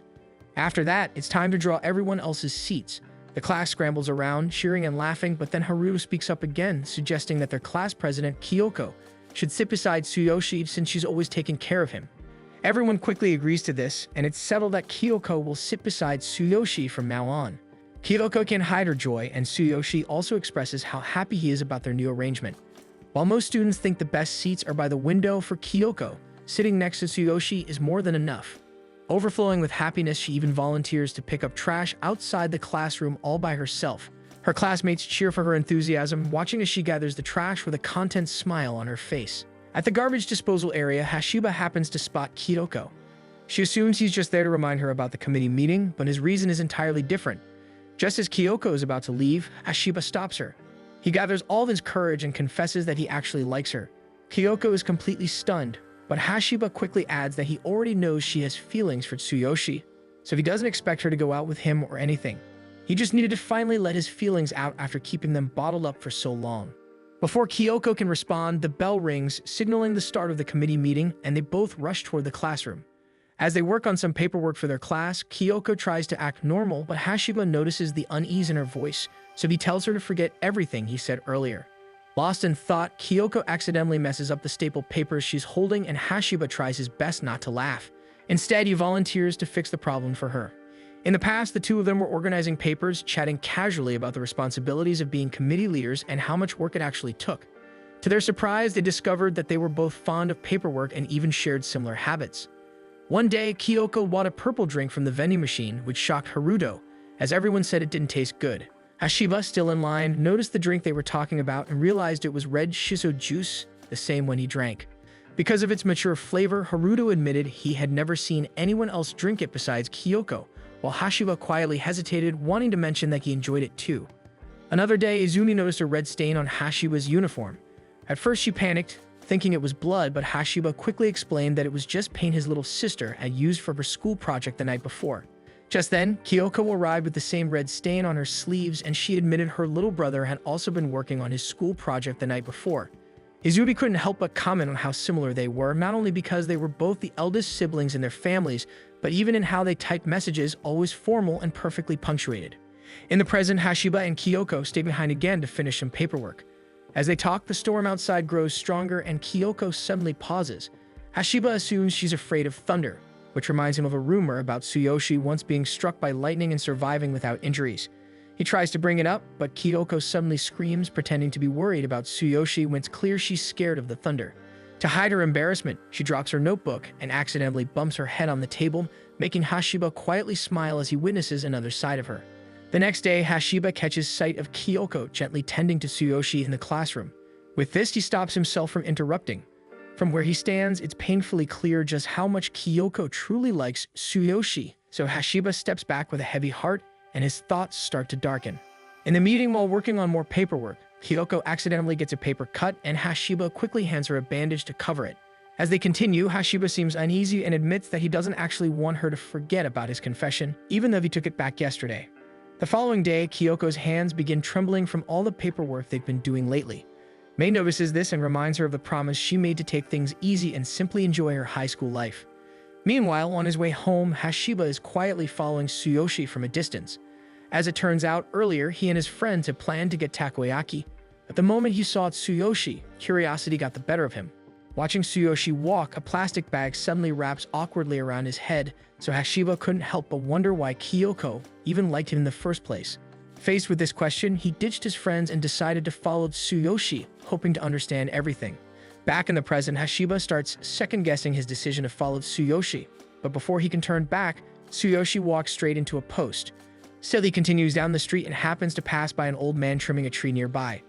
After that, it's time to draw everyone else's seats. The class scrambles around, cheering and laughing, but then Haruto speaks up again, suggesting that their class president, Kyoko, should sit beside Tsuyoshi since she's always taken care of him. Everyone quickly agrees to this, and it's settled that Kyoko will sit beside Tsuyoshi from now on. Kyoko can't hide her joy, and Tsuyoshi also expresses how happy he is about their new arrangement. While most students think the best seats are by the window, for Kyoko, sitting next to Tsuyoshi is more than enough. Overflowing with happiness, she even volunteers to pick up trash outside the classroom all by herself. Her classmates cheer for her enthusiasm, watching as she gathers the trash with a content smile on her face. At the garbage disposal area, Hashiba happens to spot Kyoko. She assumes he's just there to remind her about the committee meeting, but his reason is entirely different. Just as Kyoko is about to leave, Hashiba stops her. He gathers all of his courage and confesses that he actually likes her. Kyoko is completely stunned, but Hashiba quickly adds that he already knows she has feelings for Tsuyoshi, so he doesn't expect her to go out with him or anything. He just needed to finally let his feelings out after keeping them bottled up for so long. Before Kyoko can respond, the bell rings, signaling the start of the committee meeting, and they both rush toward the classroom. As they work on some paperwork for their class, Kyoko tries to act normal, but Hashiba notices the unease in her voice, so he tells her to forget everything he said earlier. Lost in thought, Kyoko accidentally messes up the stapled papers she's holding, and Hashiba tries his best not to laugh. Instead, he volunteers to fix the problem for her. In the past, the two of them were organizing papers, chatting casually about the responsibilities of being committee leaders and how much work it actually took. To their surprise, they discovered that they were both fond of paperwork and even shared similar habits. One day, Kyoko bought a purple drink from the vending machine, which shocked Haruto, as everyone said it didn't taste good. Hashiba, still in line, noticed the drink they were talking about and realized it was red shiso juice, the same one he drank. Because of its mature flavor, Haruto admitted he had never seen anyone else drink it besides Kyoko, while Hashiba quietly hesitated, wanting to mention that he enjoyed it too. Another day, Izumi noticed a red stain on Hashiba's uniform. At first she panicked, thinking it was blood, but Hashiba quickly explained that it was just paint his little sister had used for her school project the night before. Just then, Kyoko arrived with the same red stain on her sleeves, and she admitted her little brother had also been working on his school project the night before. Izumi couldn't help but comment on how similar they were, not only because they were both the eldest siblings in their families, but even in how they typed messages, always formal and perfectly punctuated. In the present, Hashiba and Kyoko stay behind again to finish some paperwork. As they talk, the storm outside grows stronger and Kyoko suddenly pauses. Hashiba assumes she's afraid of thunder, which reminds him of a rumor about Tsuyoshi once being struck by lightning and surviving without injuries. He tries to bring it up, but Kyoko suddenly screams, pretending to be worried about Tsuyoshi when it's clear she's scared of the thunder. To hide her embarrassment, she drops her notebook and accidentally bumps her head on the table, making Hashiba quietly smile as he witnesses another side of her. The next day, Hashiba catches sight of Kyoko gently tending to Tsuyoshi in the classroom. With this, he stops himself from interrupting. From where he stands, it's painfully clear just how much Kyoko truly likes Tsuyoshi, so Hashiba steps back with a heavy heart, and his thoughts start to darken. In the meeting, while working on more paperwork, Kyoko accidentally gets a paper cut, and Hashiba quickly hands her a bandage to cover it. As they continue, Hashiba seems uneasy and admits that he doesn't actually want her to forget about his confession, even though he took it back yesterday. The following day, Kyoko's hands begin trembling from all the paperwork they've been doing lately. Mei notices this and reminds her of the promise she made to take things easy and simply enjoy her high school life. Meanwhile, on his way home, Hashiba is quietly following Tsuyoshi from a distance. As it turns out, earlier, he and his friends had planned to get takoyaki, but the moment he saw Tsuyoshi, curiosity got the better of him. Watching Tsuyoshi walk, a plastic bag suddenly wraps awkwardly around his head, so Hashiba couldn't help but wonder why Kyoko even liked him in the first place. Faced with this question, he ditched his friends and decided to follow Tsuyoshi, hoping to understand everything. Back in the present, Hashiba starts second-guessing his decision to follow Tsuyoshi, but before he can turn back, Tsuyoshi walks straight into a post. Still, he continues down the street and happens to pass by an old man trimming a tree nearby.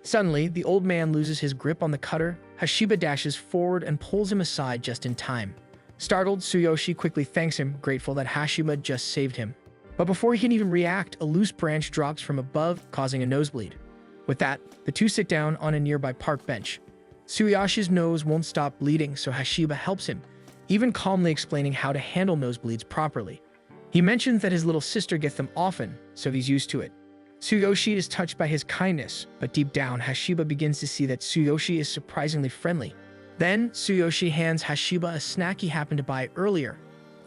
Suddenly, the old man loses his grip on the cutter. Hashiba dashes forward and pulls him aside just in time. Startled, Tsuyoshi quickly thanks him, grateful that Hashiba just saved him. But before he can even react, a loose branch drops from above, causing a nosebleed. With that, the two sit down on a nearby park bench. Tsuyoshi's nose won't stop bleeding, so Hashiba helps him, even calmly explaining how to handle nosebleeds properly. He mentions that his little sister gets them often, so he's used to it. Tsuyoshi is touched by his kindness, but deep down, Hashiba begins to see that Tsuyoshi is surprisingly friendly. Then, Tsuyoshi hands Hashiba a snack he happened to buy earlier,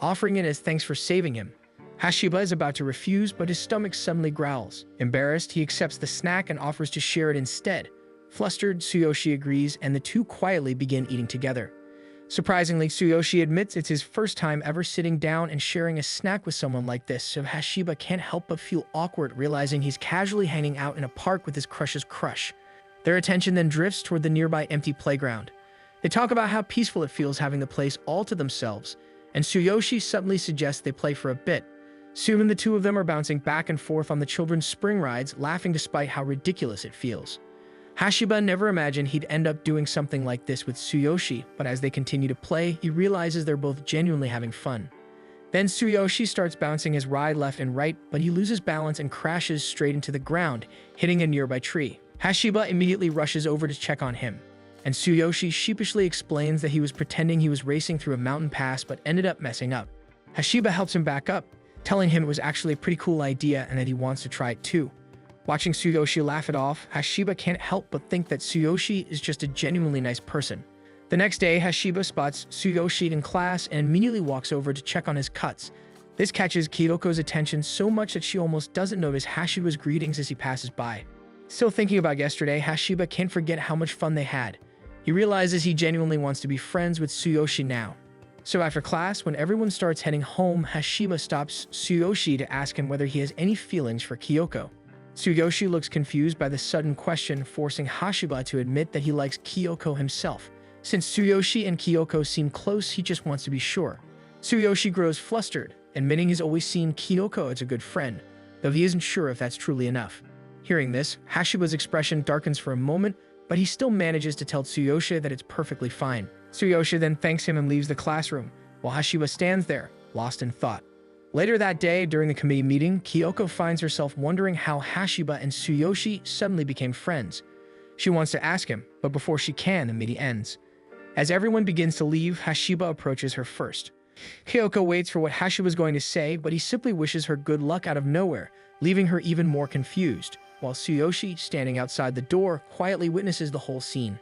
offering it as thanks for saving him. Hashiba is about to refuse, but his stomach suddenly growls. Embarrassed, he accepts the snack and offers to share it instead. Flustered, Tsuyoshi agrees, and the two quietly begin eating together. Surprisingly, Tsuyoshi admits it's his first time ever sitting down and sharing a snack with someone like this, so Hashiba can't help but feel awkward, realizing he's casually hanging out in a park with his crush's crush. Their attention then drifts toward the nearby empty playground. They talk about how peaceful it feels having the place all to themselves, and Tsuyoshi suddenly suggests they play for a bit. Soon the two of them are bouncing back and forth on the children's spring rides, laughing despite how ridiculous it feels. Hashiba never imagined he'd end up doing something like this with Tsuyoshi, but as they continue to play, he realizes they're both genuinely having fun. Then Tsuyoshi starts bouncing his ride left and right, but he loses balance and crashes straight into the ground, hitting a nearby tree. Hashiba immediately rushes over to check on him, and Tsuyoshi sheepishly explains that he was pretending he was racing through a mountain pass but ended up messing up. Hashiba helps him back up, telling him it was actually a pretty cool idea and that he wants to try it too. Watching Tsuyoshi laugh it off, Hashiba can't help but think that Tsuyoshi is just a genuinely nice person. The next day, Hashiba spots Tsuyoshi in class and immediately walks over to check on his cuts. This catches Kyoko's attention so much that she almost doesn't notice Hashiba's greetings as he passes by. Still thinking about yesterday, Hashiba can't forget how much fun they had. He realizes he genuinely wants to be friends with Tsuyoshi now. So after class, when everyone starts heading home, Hashiba stops Tsuyoshi to ask him whether he has any feelings for Kyoko. Tsuyoshi looks confused by the sudden question, forcing Hashiba to admit that he likes Kyoko himself. Since Tsuyoshi and Kyoko seem close, he just wants to be sure. Tsuyoshi grows flustered, admitting he's always seen Kyoko as a good friend, though he isn't sure if that's truly enough. Hearing this, Hashiba's expression darkens for a moment, but he still manages to tell Tsuyoshi that it's perfectly fine. Tsuyoshi then thanks him and leaves the classroom, while Hashiba stands there, lost in thought. Later that day, during the committee meeting, Kyoko finds herself wondering how Hashiba and Tsuyoshi suddenly became friends. She wants to ask him, but before she can, the meeting ends. As everyone begins to leave, Hashiba approaches her first. Kyoko waits for what Hashiba's going to say, but he simply wishes her good luck out of nowhere, leaving her even more confused, while Tsuyoshi, standing outside the door, quietly witnesses the whole scene.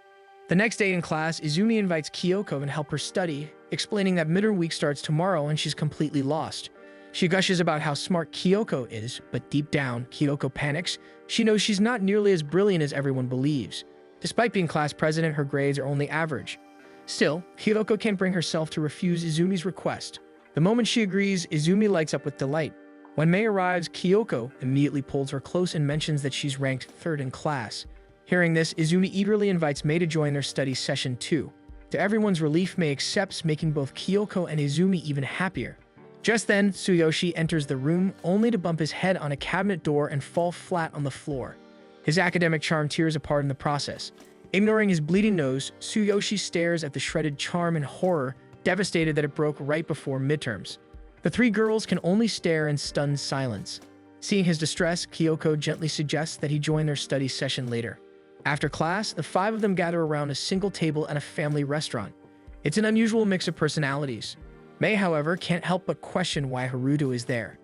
The next day in class, Izumi invites Kyoko to help her study, explaining that midterm week starts tomorrow and she's completely lost. She gushes about how smart Kyoko is, but deep down, Kyoko panics. She knows she's not nearly as brilliant as everyone believes. Despite being class president, her grades are only average. Still, Kyoko can't bring herself to refuse Izumi's request. The moment she agrees, Izumi lights up with delight. When May arrives, Kyoko immediately pulls her close and mentions that she's ranked third in class. Hearing this, Izumi eagerly invites May to join their study session too. To everyone's relief, May accepts, making both Kyoko and Izumi even happier. Just then, Tsuyoshi enters the room, only to bump his head on a cabinet door and fall flat on the floor. His academic charm tears apart in the process. Ignoring his bleeding nose, Tsuyoshi stares at the shredded charm in horror, devastated that it broke right before midterms. The three girls can only stare in stunned silence. Seeing his distress, Kyoko gently suggests that he join their study session later. After class, the five of them gather around a single table at a family restaurant. It's an unusual mix of personalities. May, however, can't help but question why Haruto is there.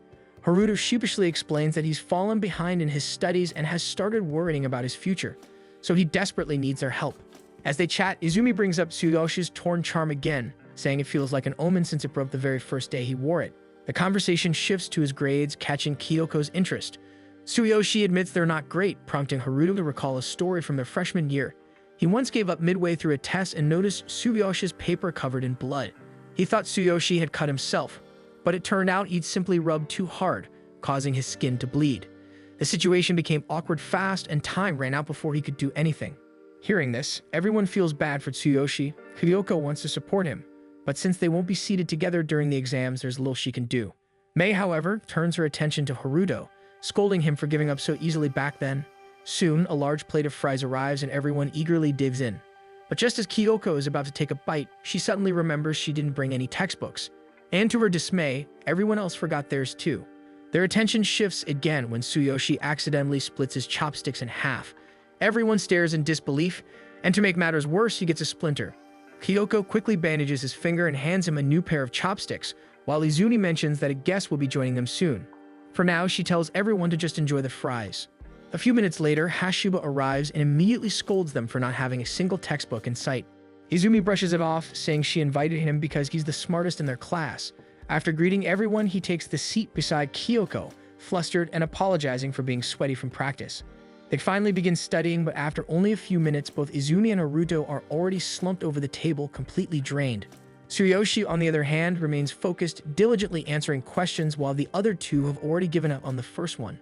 Haruto sheepishly explains that he's fallen behind in his studies and has started worrying about his future, so he desperately needs their help. As they chat, Izumi brings up Tsuyoshi's torn charm again, saying it feels like an omen since it broke the very first day he wore it. The conversation shifts to his grades, catching Kyoko's interest. Tsuyoshi admits they're not great, prompting Haruto to recall a story from their freshman year. He once gave up midway through a test and noticed Tsuyoshi's paper covered in blood. He thought Tsuyoshi had cut himself, but it turned out he'd simply rubbed too hard, causing his skin to bleed. The situation became awkward fast, and time ran out before he could do anything. Hearing this, everyone feels bad for Tsuyoshi. Kyoko wants to support him, but since they won't be seated together during the exams, there's little she can do. May, however, turns her attention to Haruto, scolding him for giving up so easily back then. Soon, a large plate of fries arrives and everyone eagerly digs in. But just as Kyoko is about to take a bite, she suddenly remembers she didn't bring any textbooks. And to her dismay, everyone else forgot theirs too. Their attention shifts again when Tsuyoshi accidentally splits his chopsticks in half. Everyone stares in disbelief, and to make matters worse, he gets a splinter. Kyoko quickly bandages his finger and hands him a new pair of chopsticks, while Izumi mentions that a guest will be joining them soon. For now, she tells everyone to just enjoy the fries. A few minutes later, Hashiba arrives and immediately scolds them for not having a single textbook in sight. Izumi brushes it off, saying she invited him because he's the smartest in their class. After greeting everyone, he takes the seat beside Kyoko, flustered and apologizing for being sweaty from practice. They finally begin studying, but after only a few minutes, both Izumi and Haruto are already slumped over the table, completely drained. Tsuyoshi, on the other hand, remains focused, diligently answering questions, while the other two have already given up on the first one.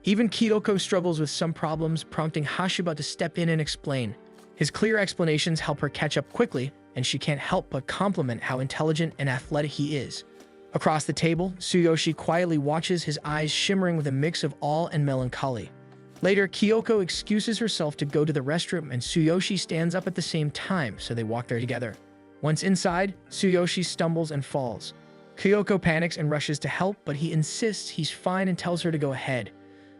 Even Kyoko struggles with some problems, prompting Hashiba to step in and explain. His clear explanations help her catch up quickly, and she can't help but compliment how intelligent and athletic he is. Across the table, Tsuyoshi quietly watches, his eyes shimmering with a mix of awe and melancholy. Later, Kyoko excuses herself to go to the restroom, and Tsuyoshi stands up at the same time, so they walk there together. Once inside, Tsuyoshi stumbles and falls. Kyoko panics and rushes to help, but he insists he's fine and tells her to go ahead.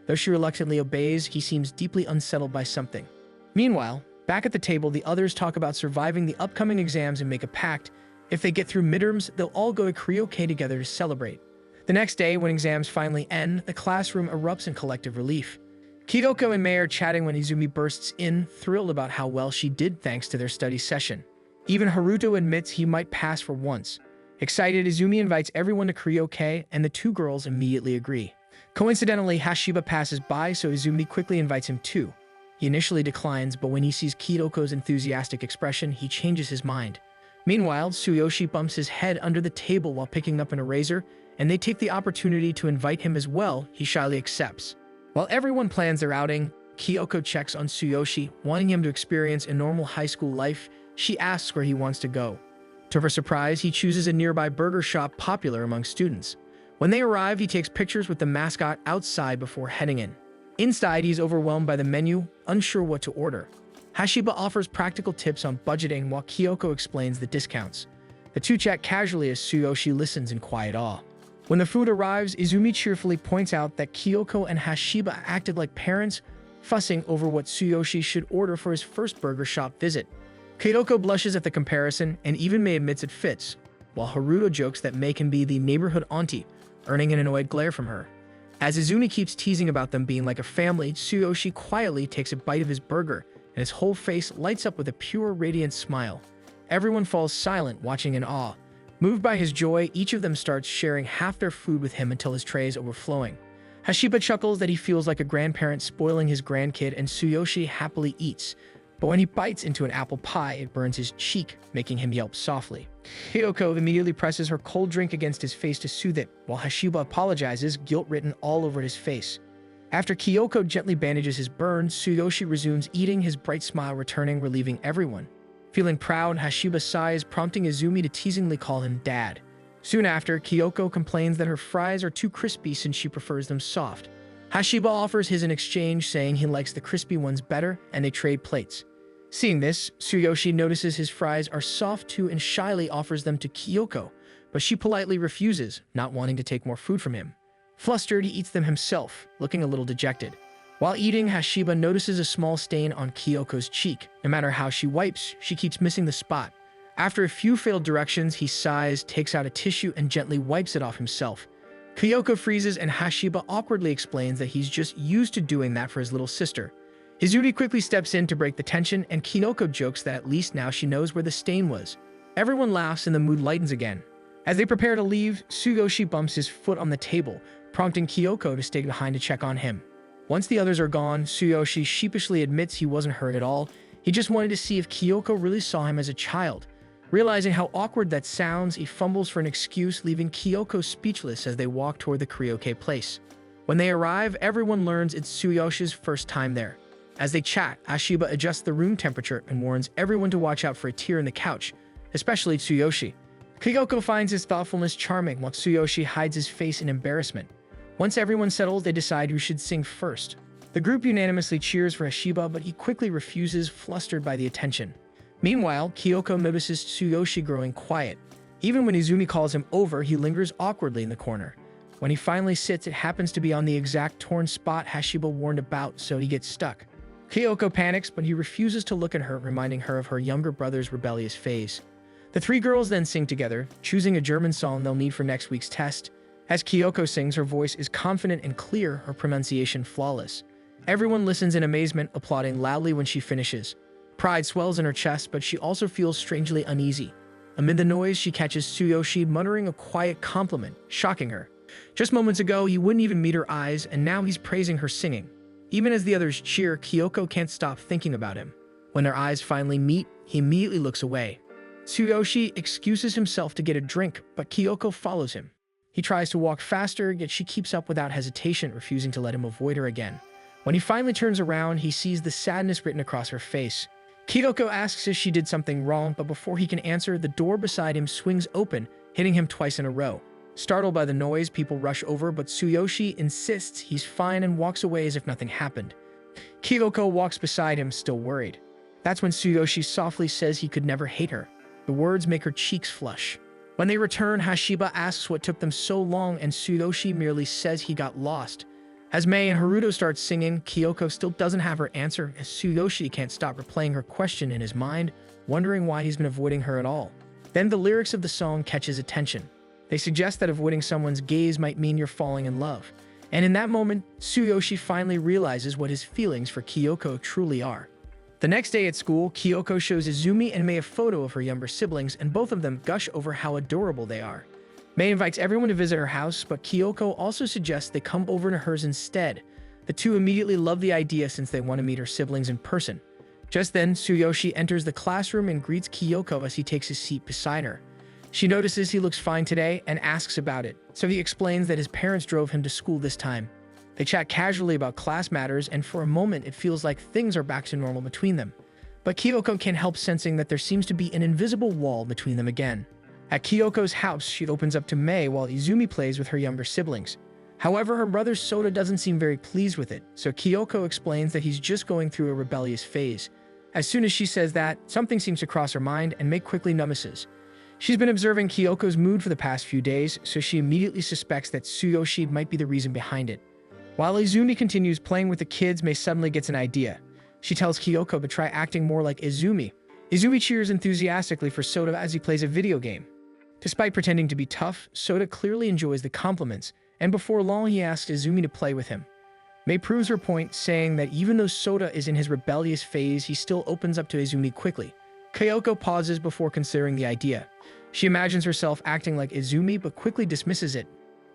Though she reluctantly obeys, he seems deeply unsettled by something. Meanwhile, back at the table, the others talk about surviving the upcoming exams and make a pact. If they get through midterms, they'll all go to karaoke together to celebrate. The next day, when exams finally end, the classroom erupts in collective relief. Kyoko and May are chatting when Izumi bursts in, thrilled about how well she did thanks to their study session. Even Haruto admits he might pass for once. Excited, Izumi invites everyone to karaoke, and the two girls immediately agree. Coincidentally, Hashiba passes by, so Izumi quickly invites him too. He initially declines, but when he sees Kyoko's enthusiastic expression, he changes his mind. Meanwhile, Tsuyoshi bumps his head under the table while picking up an eraser, and they take the opportunity to invite him as well. He shyly accepts. While everyone plans their outing, Kyoko checks on Tsuyoshi, wanting him to experience a normal high school life. She asks where he wants to go. To her surprise, he chooses a nearby burger shop popular among students. When they arrive, he takes pictures with the mascot outside before heading in. Inside, he's overwhelmed by the menu, unsure what to order. Hashiba offers practical tips on budgeting while Kyoko explains the discounts. The two chat casually as Tsuyoshi listens in quiet awe. When the food arrives, Izumi cheerfully points out that Kyoko and Hashiba acted like parents, fussing over what Tsuyoshi should order for his first burger shop visit. Kyoko blushes at the comparison and even Mei admits it fits, while Haruto jokes that Mei can be the neighborhood auntie, earning an annoyed glare from her. As Izumi keeps teasing about them being like a family, Tsuyoshi quietly takes a bite of his burger, and his whole face lights up with a pure, radiant smile. Everyone falls silent, watching in awe. Moved by his joy, each of them starts sharing half their food with him until his tray is overflowing. Hashiba chuckles that he feels like a grandparent spoiling his grandkid, and Tsuyoshi happily eats. But when he bites into an apple pie, it burns his cheek, making him yelp softly. Kyoko immediately presses her cold drink against his face to soothe it, while Hashiba apologizes, guilt written all over his face. After Kyoko gently bandages his burns, Tsuyoshi resumes eating, his bright smile returning, relieving everyone. Feeling proud, Hashiba sighs, prompting Izumi to teasingly call him Dad. Soon after, Kyoko complains that her fries are too crispy since she prefers them soft. Hashiba offers his in exchange, saying he likes the crispy ones better, and they trade plates. Seeing this, Tsuyoshi notices his fries are soft too and shyly offers them to Kyoko, but she politely refuses, not wanting to take more food from him. Flustered, he eats them himself, looking a little dejected. While eating, Hashiba notices a small stain on Kyoko's cheek. No matter how she wipes, she keeps missing the spot. After a few failed directions, he sighs, takes out a tissue, and gently wipes it off himself. Kyoko freezes, and Hashiba awkwardly explains that he's just used to doing that for his little sister. Izumi quickly steps in to break the tension, and Kyoko jokes that at least now she knows where the stain was. Everyone laughs and the mood lightens again. As they prepare to leave, Tsuyoshi bumps his foot on the table, prompting Kyoko to stay behind to check on him. Once the others are gone, Tsuyoshi sheepishly admits he wasn't hurt at all. He just wanted to see if Kyoko really saw him as a child. Realizing how awkward that sounds, he fumbles for an excuse, leaving Kyoko speechless as they walk toward the karaoke place. When they arrive, everyone learns it's Tsuyoshi's first time there. As they chat, Hashiba adjusts the room temperature and warns everyone to watch out for a tear in the couch, especially Tsuyoshi. Kyoko finds his thoughtfulness charming, while Tsuyoshi hides his face in embarrassment. Once everyone settles, they decide who should sing first. The group unanimously cheers for Hashiba, but he quickly refuses, flustered by the attention. Meanwhile, Kyoko notices Tsuyoshi growing quiet. Even when Izumi calls him over, he lingers awkwardly in the corner. When he finally sits, it happens to be on the exact torn spot Hashiba warned about, so he gets stuck. Kyoko panics, but he refuses to look at her, reminding her of her younger brother's rebellious phase. The three girls then sing together, choosing a German song they'll need for next week's test. As Kyoko sings, her voice is confident and clear, her pronunciation flawless. Everyone listens in amazement, applauding loudly when she finishes. Pride swells in her chest, but she also feels strangely uneasy. Amid the noise, she catches Tsuyoshi muttering a quiet compliment, shocking her. Just moments ago, he wouldn't even meet her eyes, and now he's praising her singing. Even as the others cheer, Kyoko can't stop thinking about him. When their eyes finally meet, he immediately looks away. Tsuyoshi excuses himself to get a drink, but Kyoko follows him. He tries to walk faster, yet she keeps up without hesitation, refusing to let him avoid her again. When he finally turns around, he sees the sadness written across her face. Kyoko asks if she did something wrong, but before he can answer, the door beside him swings open, hitting him twice in a row. Startled by the noise, people rush over, but Tsuyoshi insists he's fine and walks away as if nothing happened. Kyoko walks beside him, still worried. That's when Tsuyoshi softly says he could never hate her. The words make her cheeks flush. When they return, Hashiba asks what took them so long, and Tsuyoshi merely says he got lost. As Mei and Haruto start singing, Kyoko still doesn't have her answer, as Tsuyoshi can't stop replaying her question in his mind, wondering why he's been avoiding her at all. Then the lyrics of the song catch his attention. They suggest that avoiding someone's gaze might mean you're falling in love. And in that moment, Tsuyoshi finally realizes what his feelings for Kyoko truly are. The next day at school, Kyoko shows Izumi and Mei a photo of her younger siblings, and both of them gush over how adorable they are. Mei invites everyone to visit her house, but Kyoko also suggests they come over to hers instead. The two immediately love the idea since they want to meet her siblings in person. Just then, Tsuyoshi enters the classroom and greets Kyoko as he takes his seat beside her. She notices he looks fine today and asks about it, so he explains that his parents drove him to school this time. They chat casually about class matters, and for a moment it feels like things are back to normal between them. But Kyoko can't help sensing that there seems to be an invisible wall between them again. At Kyoko's house, she opens up to Mei while Izumi plays with her younger siblings. However, her brother Sota doesn't seem very pleased with it, so Kyoko explains that he's just going through a rebellious phase. As soon as she says that, something seems to cross her mind, and Mei quickly numbs's. She's been observing Kyoko's mood for the past few days, so she immediately suspects that Tsuyoshi might be the reason behind it. While Izumi continues playing with the kids, Mei suddenly gets an idea. She tells Kyoko to try acting more like Izumi. Izumi cheers enthusiastically for Soda as he plays a video game. Despite pretending to be tough, Soda clearly enjoys the compliments, and before long he asks Izumi to play with him. Mei proves her point, saying that even though Soda is in his rebellious phase, he still opens up to Izumi quickly. Kyoko pauses before considering the idea. She imagines herself acting like Izumi but quickly dismisses it,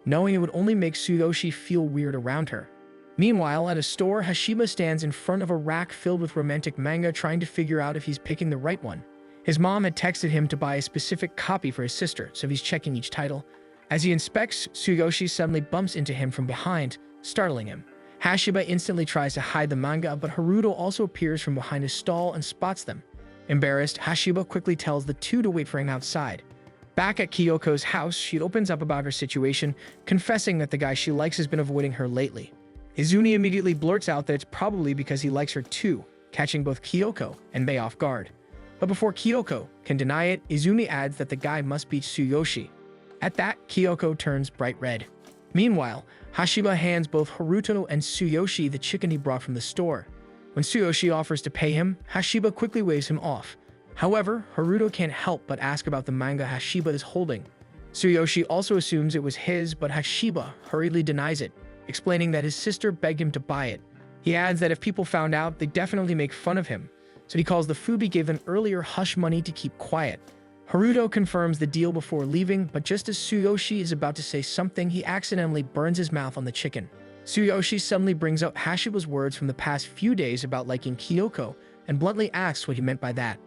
knowing it would only make Tsuyoshi feel weird around her. Meanwhile, at a store, Hashiba stands in front of a rack filled with romantic manga trying to figure out if he's picking the right one. His mom had texted him to buy a specific copy for his sister, so he's checking each title. As he inspects, Tsuyoshi suddenly bumps into him from behind, startling him. Hashiba instantly tries to hide the manga, but Haruto also appears from behind his stall and spots them. Embarrassed, Hashiba quickly tells the two to wait for him outside. Back at Kyoko's house, she opens up about her situation, confessing that the guy she likes has been avoiding her lately. Izumi immediately blurts out that it's probably because he likes her too, catching both Kyoko and Mei off guard. But before Kyoko can deny it, Izumi adds that the guy must be Tsuyoshi. At that, Kyoko turns bright red. Meanwhile, Hashiba hands both Haruto and Tsuyoshi the chicken he brought from the store. When Tsuyoshi offers to pay him, Hashiba quickly waves him off. However, Haruto can't help but ask about the manga Hashiba is holding. Tsuyoshi also assumes it was his, but Hashiba hurriedly denies it, explaining that his sister begged him to buy it. He adds that if people found out, they'd definitely make fun of him, so he calls the food he gave them earlier hush money to keep quiet. Haruto confirms the deal before leaving, but just as Tsuyoshi is about to say something, he accidentally burns his mouth on the chicken. Tsuyoshi suddenly brings up Hashiba's words from the past few days about liking Kyoko, and bluntly asks what he meant by that.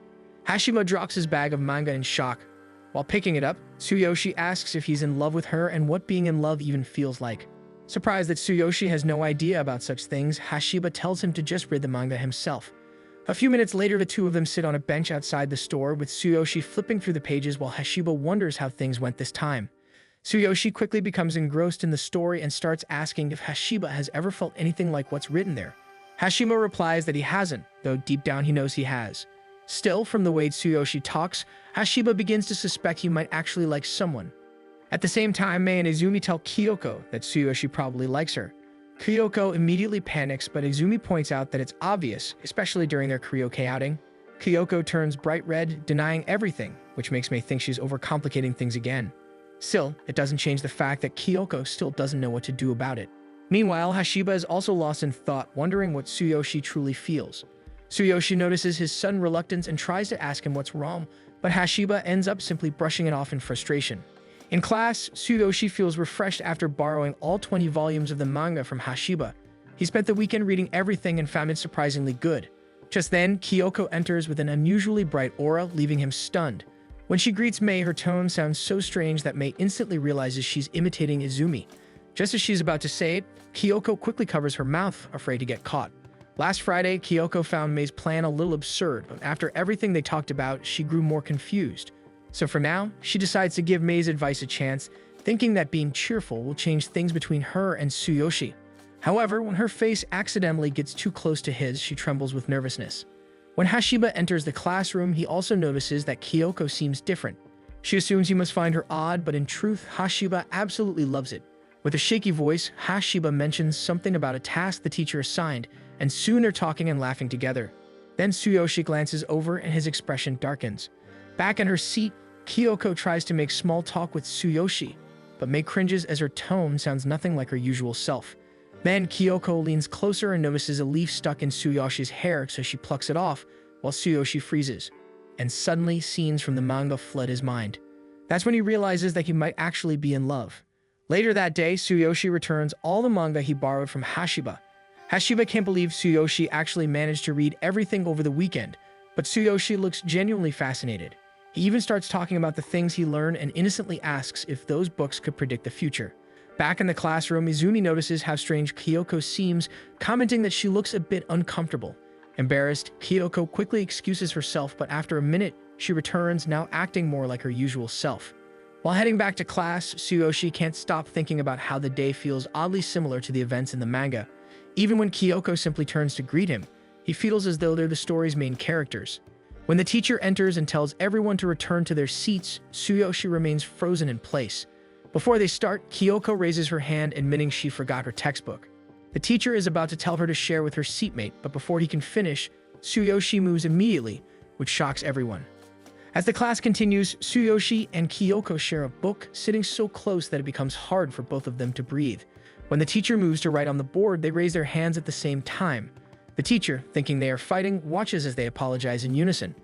Hashiba drops his bag of manga in shock. While picking it up, Tsuyoshi asks if he's in love with her and what being in love even feels like. Surprised that Tsuyoshi has no idea about such things, Hashiba tells him to just read the manga himself. A few minutes later, the two of them sit on a bench outside the store, with Tsuyoshi flipping through the pages while Hashiba wonders how things went this time. Tsuyoshi quickly becomes engrossed in the story and starts asking if Hashiba has ever felt anything like what's written there. Hashiba replies that he hasn't, though deep down he knows he has. Still, from the way Tsuyoshi talks, Hashiba begins to suspect he might actually like someone. At the same time, Mei and Izumi tell Kyoko that Tsuyoshi probably likes her. Kyoko immediately panics, but Izumi points out that it's obvious, especially during their karaoke outing. Kyoko turns bright red, denying everything, which makes Mei think she's overcomplicating things again. Still, it doesn't change the fact that Kyoko still doesn't know what to do about it. Meanwhile, Hashiba is also lost in thought, wondering what Tsuyoshi truly feels. Tsuyoshi notices his sudden reluctance and tries to ask him what's wrong, but Hashiba ends up simply brushing it off in frustration. In class, Tsuyoshi feels refreshed after borrowing all 20 volumes of the manga from Hashiba. He spent the weekend reading everything and found it surprisingly good. Just then, Kyoko enters with an unusually bright aura, leaving him stunned. When she greets Mei, her tone sounds so strange that Mei instantly realizes she's imitating Izumi. Just as she's about to say it, Kyoko quickly covers her mouth, afraid to get caught. Last Friday, Kyoko found Mei's plan a little absurd, but after everything they talked about, she grew more confused. So for now, she decides to give Mei's advice a chance, thinking that being cheerful will change things between her and Tsuyoshi. However, when her face accidentally gets too close to his, she trembles with nervousness. When Hashiba enters the classroom, he also notices that Kyoko seems different. She assumes he must find her odd, but in truth, Hashiba absolutely loves it. With a shaky voice, Hashiba mentions something about a task the teacher assigned, and soon they're talking and laughing together. Then Tsuyoshi glances over and his expression darkens. Back in her seat, Kyoko tries to make small talk with Tsuyoshi, but Mei cringes as her tone sounds nothing like her usual self. Then Kyoko leans closer and notices a leaf stuck in Tsuyoshi's hair, so she plucks it off, while Tsuyoshi freezes. And suddenly, scenes from the manga flood his mind. That's when he realizes that he might actually be in love. Later that day, Tsuyoshi returns all the manga he borrowed from Hashiba. Hashiba can't believe Tsuyoshi actually managed to read everything over the weekend, but Tsuyoshi looks genuinely fascinated. He even starts talking about the things he learned and innocently asks if those books could predict the future. Back in the classroom, Izumi notices how strange Kyoko seems, commenting that she looks a bit uncomfortable. Embarrassed, Kyoko quickly excuses herself, but after a minute, she returns, now acting more like her usual self. While heading back to class, Tsuyoshi can't stop thinking about how the day feels oddly similar to the events in the manga. Even when Kyoko simply turns to greet him, he feels as though they're the story's main characters. When the teacher enters and tells everyone to return to their seats, Tsuyoshi remains frozen in place. Before they start, Kyoko raises her hand admitting she forgot her textbook. The teacher is about to tell her to share with her seatmate, but before he can finish, Tsuyoshi moves immediately, which shocks everyone. As the class continues, Tsuyoshi and Kyoko share a book, sitting so close that it becomes hard for both of them to breathe. When the teacher moves to write on the board, they raise their hands at the same time. The teacher, thinking they are fighting, watches as they apologize in unison.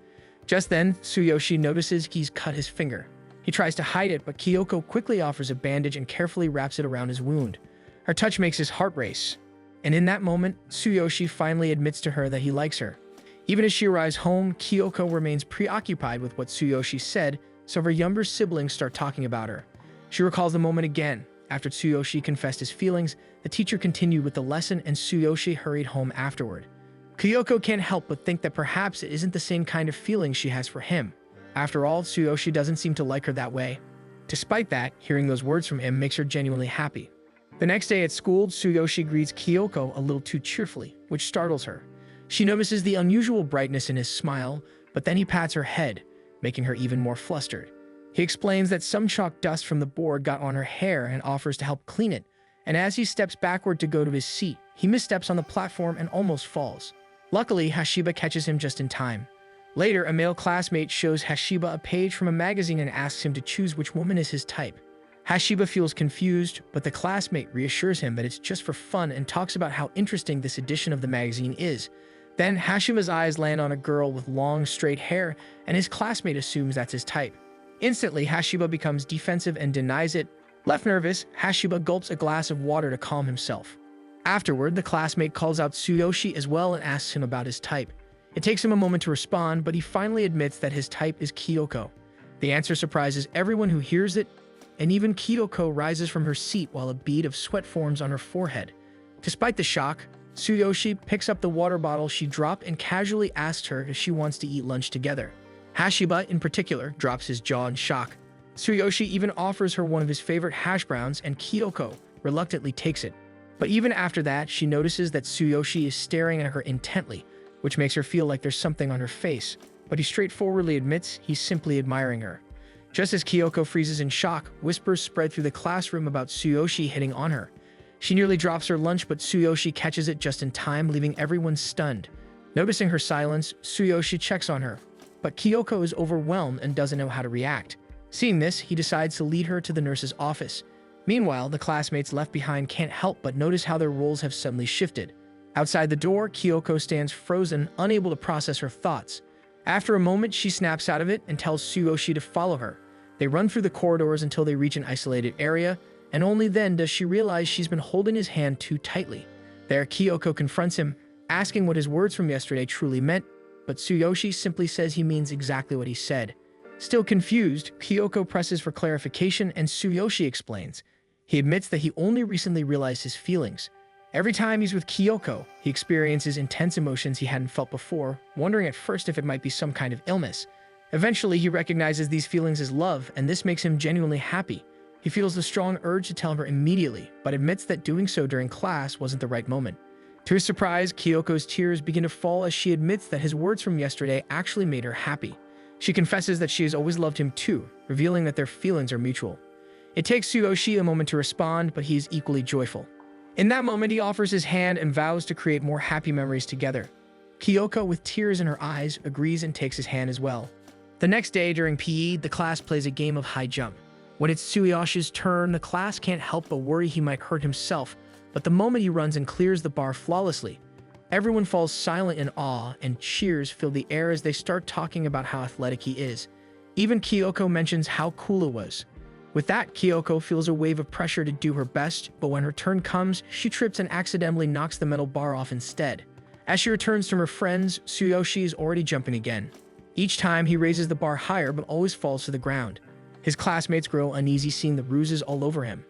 Just then, Tsuyoshi notices he's cut his finger. He tries to hide it, but Kyoko quickly offers a bandage and carefully wraps it around his wound. Her touch makes his heart race. And in that moment, Tsuyoshi finally admits to her that he likes her. Even as she arrives home, Kyoko remains preoccupied with what Tsuyoshi said, so her younger siblings start talking about her. She recalls the moment again. After Tsuyoshi confessed his feelings, the teacher continued with the lesson and Tsuyoshi hurried home afterward. Kyoko can't help but think that perhaps it isn't the same kind of feeling she has for him. After all, Tsuyoshi doesn't seem to like her that way. Despite that, hearing those words from him makes her genuinely happy. The next day at school, Tsuyoshi greets Kyoko a little too cheerfully, which startles her. She notices the unusual brightness in his smile, but then he pats her head, making her even more flustered. He explains that some chalk dust from the board got on her hair and offers to help clean it, and as he steps backward to go to his seat, he missteps on the platform and almost falls. Luckily, Hashiba catches him just in time. Later, a male classmate shows Hashiba a page from a magazine and asks him to choose which woman is his type. Hashiba feels confused, but the classmate reassures him that it's just for fun and talks about how interesting this edition of the magazine is. Then, Hashiba's eyes land on a girl with long, straight hair, and his classmate assumes that's his type. Instantly, Hashiba becomes defensive and denies it. Left nervous, Hashiba gulps a glass of water to calm himself. Afterward, the classmate calls out Tsuyoshi as well and asks him about his type. It takes him a moment to respond, but he finally admits that his type is Kyoko. The answer surprises everyone who hears it, and even Kyoko rises from her seat while a bead of sweat forms on her forehead. Despite the shock, Tsuyoshi picks up the water bottle she dropped and casually asks her if she wants to eat lunch together. Hashiba, in particular, drops his jaw in shock. Tsuyoshi even offers her one of his favorite hash browns, and Kyoko reluctantly takes it. But even after that, she notices that Tsuyoshi is staring at her intently, which makes her feel like there's something on her face, but he straightforwardly admits he's simply admiring her. Just as Kyoko freezes in shock, whispers spread through the classroom about Tsuyoshi hitting on her. She nearly drops her lunch, but Tsuyoshi catches it just in time, leaving everyone stunned. Noticing her silence, Tsuyoshi checks on her, but Kyoko is overwhelmed and doesn't know how to react. Seeing this, he decides to lead her to the nurse's office. Meanwhile, the classmates left behind can't help but notice how their roles have suddenly shifted. Outside the door, Kyoko stands frozen, unable to process her thoughts. After a moment, she snaps out of it and tells Tsuyoshi to follow her. They run through the corridors until they reach an isolated area, and only then does she realize she's been holding his hand too tightly. There, Kyoko confronts him, asking what his words from yesterday truly meant, but Tsuyoshi simply says he means exactly what he said. Still confused, Kyoko presses for clarification and Tsuyoshi explains. He admits that he only recently realized his feelings. Every time he's with Kyoko, he experiences intense emotions he hadn't felt before, wondering at first if it might be some kind of illness. Eventually, he recognizes these feelings as love, and this makes him genuinely happy. He feels the strong urge to tell her immediately, but admits that doing so during class wasn't the right moment. To his surprise, Kyoko's tears begin to fall as she admits that his words from yesterday actually made her happy. She confesses that she has always loved him too, revealing that their feelings are mutual. It takes Tsuyoshi a moment to respond, but he is equally joyful. In that moment, he offers his hand and vows to create more happy memories together. Kyoko, with tears in her eyes, agrees and takes his hand as well. The next day, during PE, the class plays a game of high jump. When it's Tsuyoshi's turn, the class can't help but worry he might hurt himself, but the moment he runs and clears the bar flawlessly, everyone falls silent in awe and cheers fill the air as they start talking about how athletic he is. Even Kyoko mentions how cool it was. With that, Kyoko feels a wave of pressure to do her best, but when her turn comes, she trips and accidentally knocks the metal bar off instead. As she returns from her friends, Tsuyoshi is already jumping again. Each time, he raises the bar higher but always falls to the ground. His classmates grow uneasy seeing the bruises all over him.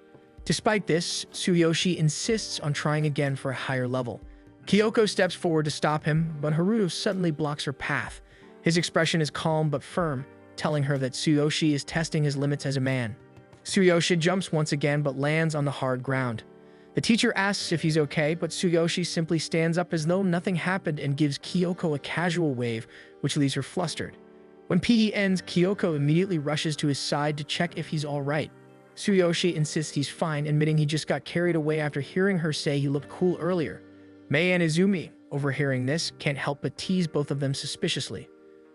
Despite this, Tsuyoshi insists on trying again for a higher level. Kyoko steps forward to stop him, but Haruto suddenly blocks her path. His expression is calm but firm, telling her that Tsuyoshi is testing his limits as a man. Tsuyoshi jumps once again but lands on the hard ground. The teacher asks if he's okay, but Tsuyoshi simply stands up as though nothing happened and gives Kyoko a casual wave, which leaves her flustered. When PE ends, Kyoko immediately rushes to his side to check if he's alright. Tsuyoshi insists he's fine, admitting he just got carried away after hearing her say he looked cool earlier. Mei and Izumi, overhearing this, can't help but tease both of them suspiciously.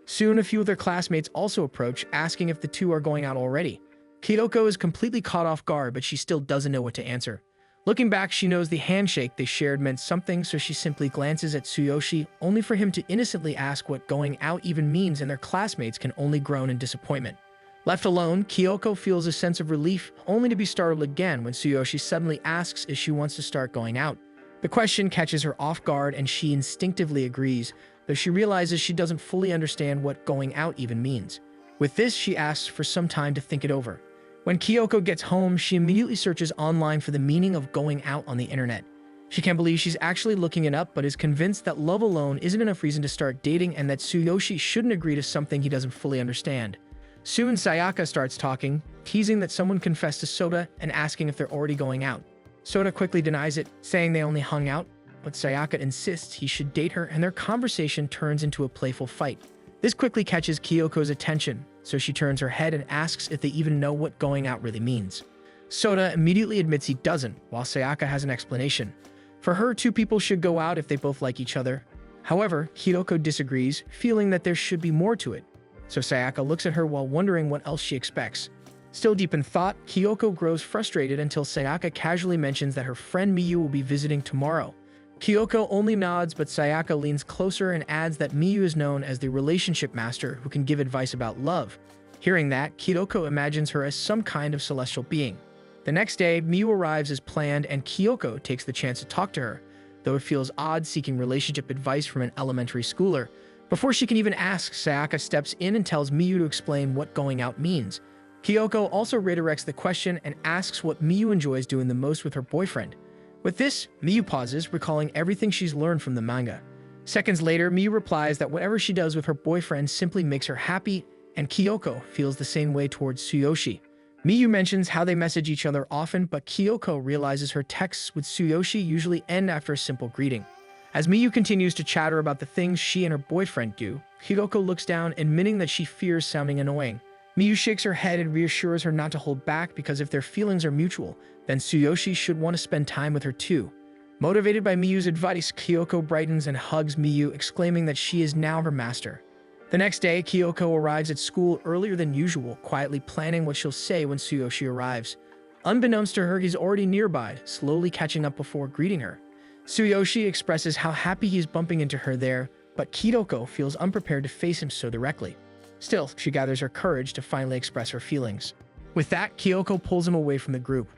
Soon, a few of their classmates also approach, asking if the two are going out already. Kyoko is completely caught off guard, but she still doesn't know what to answer. Looking back, she knows the handshake they shared meant something, so she simply glances at Tsuyoshi, only for him to innocently ask what going out even means, and their classmates can only groan in disappointment. Left alone, Kyoko feels a sense of relief, only to be startled again when Tsuyoshi suddenly asks if she wants to start going out. The question catches her off guard, and she instinctively agrees, though she realizes she doesn't fully understand what going out even means. With this, she asks for some time to think it over. When Kyoko gets home, she immediately searches online for the meaning of going out on the internet. She can't believe she's actually looking it up, but is convinced that love alone isn't enough reason to start dating and that Tsuyoshi shouldn't agree to something he doesn't fully understand. Soon, Sayaka starts talking, teasing that someone confessed to Sota and asking if they're already going out. Sota quickly denies it, saying they only hung out, but Sayaka insists he should date her, and their conversation turns into a playful fight. This quickly catches Kyoko's attention, so she turns her head and asks if they even know what going out really means. Sota immediately admits he doesn't, while Sayaka has an explanation. For her, two people should go out if they both like each other. However, Kyoko disagrees, feeling that there should be more to it. So Sayaka looks at her while wondering what else she expects. Still deep in thought, Kyoko grows frustrated until Sayaka casually mentions that her friend Miyu will be visiting tomorrow. Kyoko only nods, but Sayaka leans closer and adds that Miyu is known as the relationship master who can give advice about love. Hearing that, Kyoko imagines her as some kind of celestial being. The next day, Miyu arrives as planned, and Kyoko takes the chance to talk to her, though it feels odd seeking relationship advice from an elementary schooler. Before she can even ask, Sayaka steps in and tells Miyu to explain what going out means. Kyoko also redirects the question and asks what Miyu enjoys doing the most with her boyfriend. With this, Miyu pauses, recalling everything she's learned from the manga. Seconds later, Miyu replies that whatever she does with her boyfriend simply makes her happy, and Kyoko feels the same way towards Tsuyoshi. Miyu mentions how they message each other often, but Kyoko realizes her texts with Tsuyoshi usually end after a simple greeting. As Miyu continues to chatter about the things she and her boyfriend do, Kyoko looks down, admitting that she fears sounding annoying. Miyu shakes her head and reassures her not to hold back because if their feelings are mutual, then Tsuyoshi should want to spend time with her too. Motivated by Miyu's advice, Kyoko brightens and hugs Miyu, exclaiming that she is now her master. The next day, Kyoko arrives at school earlier than usual, quietly planning what she'll say when Tsuyoshi arrives. Unbeknownst to her, he's already nearby, slowly catching up before greeting her. Tsuyoshi expresses how happy he's bumping into her there, but Kyoko feels unprepared to face him so directly. Still, she gathers her courage to finally express her feelings. With that, Kyoko pulls him away from the group.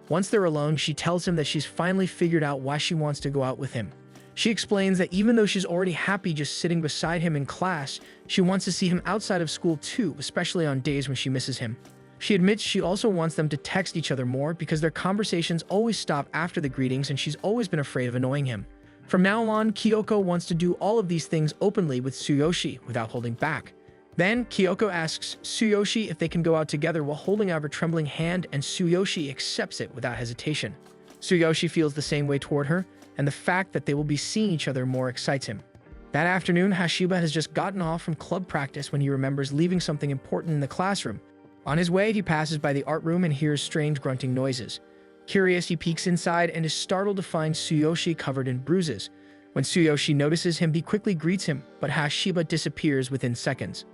Once they're alone, she tells him that she's finally figured out why she wants to go out with him. She explains that even though she's already happy just sitting beside him in class, she wants to see him outside of school too, especially on days when she misses him. She admits she also wants them to text each other more because their conversations always stop after the greetings, and she's always been afraid of annoying him. From now on, Kyoko wants to do all of these things openly with Tsuyoshi without holding back. Then, Kyoko asks Tsuyoshi if they can go out together while holding out her trembling hand, and Tsuyoshi accepts it without hesitation. Tsuyoshi feels the same way toward her, and the fact that they will be seeing each other more excites him. That afternoon, Hashiba has just gotten off from club practice when he remembers leaving something important in the classroom. On his way, he passes by the art room and hears strange grunting noises. Curious, he peeks inside and is startled to find Tsuyoshi covered in bruises. When Tsuyoshi notices him, he quickly greets him, but Hashiba disappears within seconds.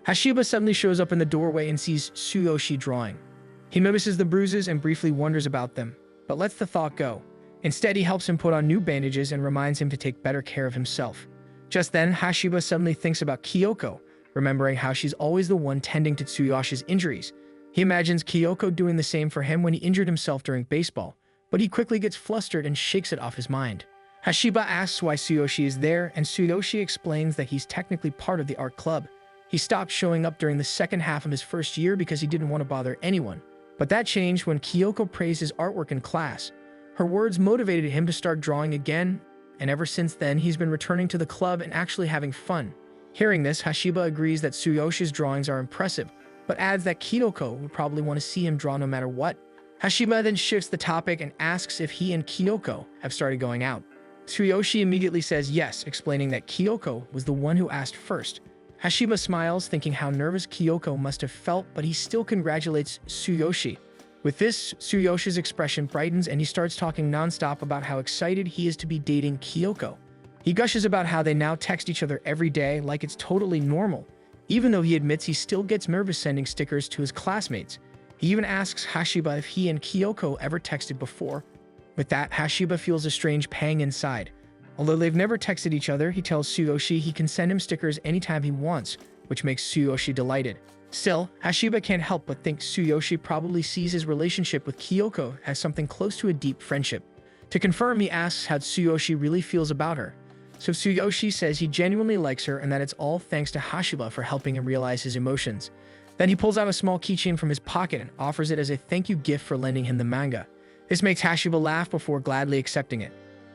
Hashiba suddenly shows up in the doorway and sees Tsuyoshi drawing. He notices the bruises and briefly wonders about them, but lets the thought go. Instead, he helps him put on new bandages and reminds him to take better care of himself. Just then, Hashiba suddenly thinks about Kyoko, remembering how she's always the one tending to Tsuyoshi's injuries. He imagines Kyoko doing the same for him when he injured himself during baseball, but he quickly gets flustered and shakes it off his mind. Hashiba asks why Tsuyoshi is there, and Tsuyoshi explains that he's technically part of the art club. He stopped showing up during the second half of his first year because he didn't want to bother anyone. But that changed when Kyoko praised his artwork in class. Her words motivated him to start drawing again, and ever since then he's been returning to the club and actually having fun. Hearing this, Hashiba agrees that Tsuyoshi's drawings are impressive, but adds that Kyoko would probably want to see him draw no matter what. Hashiba then shifts the topic and asks if he and Kyoko have started going out. Tsuyoshi immediately says yes, explaining that Kyoko was the one who asked first. Hashiba smiles, thinking how nervous Kyoko must have felt, but he still congratulates Tsuyoshi. With this, Tsuyoshi's expression brightens and he starts talking nonstop about how excited he is to be dating Kyoko. He gushes about how they now text each other every day like it's totally normal, even though he admits he still gets nervous sending stickers to his classmates. He even asks Hashiba if he and Kyoko ever texted before. With that, Hashiba feels a strange pang inside. Although they've never texted each other, he tells Tsuyoshi he can send him stickers anytime he wants, which makes Tsuyoshi delighted. Still, Hashiba can't help but think Tsuyoshi probably sees his relationship with Kyoko as something close to a deep friendship. To confirm, he asks how Tsuyoshi really feels about her. So Tsuyoshi says he genuinely likes her and that it's all thanks to Hashiba for helping him realize his emotions. Then he pulls out a small keychain from his pocket and offers it as a thank you gift for lending him the manga. This makes Hashiba laugh before gladly accepting it.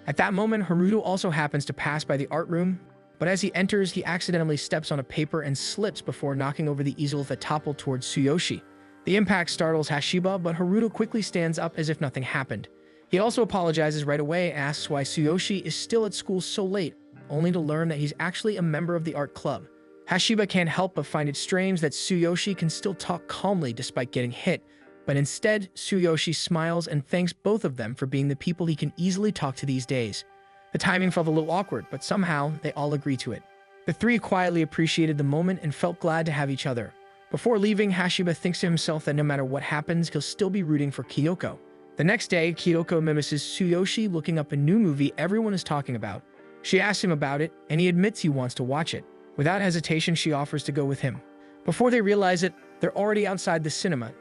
At that moment, Haruto also happens to pass by the art room, but as he enters, he accidentally steps on a paper and slips before knocking over the easel that toppled towards Tsuyoshi. The impact startles Hashiba, but Haruto quickly stands up as if nothing happened. He also apologizes right away and asks why Tsuyoshi is still at school so late, only to learn that he's actually a member of the art club. Hashiba can't help but find it strange that Tsuyoshi can still talk calmly despite getting hit, but instead, Tsuyoshi smiles and thanks both of them for being the people he can easily talk to these days. The timing felt a little awkward, but somehow they all agree to it. The three quietly appreciated the moment and felt glad to have each other. Before leaving, Hashiba thinks to himself that no matter what happens, he'll still be rooting for Kyoko. The next day, Kyoko mimics Tsuyoshi looking up a new movie everyone is talking about. She asks him about it, and he admits he wants to watch it. Without hesitation, she offers to go with him. Before they realize it, they're already outside the cinema,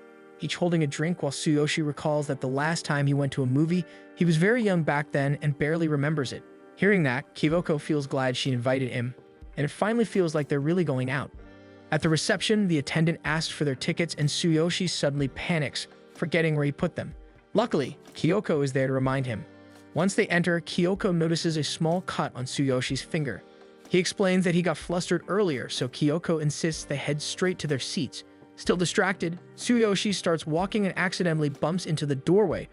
each holding a drink while Tsuyoshi recalls that the last time he went to a movie, he was very young back then and barely remembers it. Hearing that, Kyoko feels glad she invited him, and it finally feels like they're really going out. At the reception, the attendant asks for their tickets and Tsuyoshi suddenly panics, forgetting where he put them. Luckily, Kyoko is there to remind him. Once they enter, Kyoko notices a small cut on Tsuyoshi's finger. He explains that he got flustered earlier, so Kyoko insists they head straight to their seats. Still distracted, Tsuyoshi starts walking and accidentally bumps into the doorway.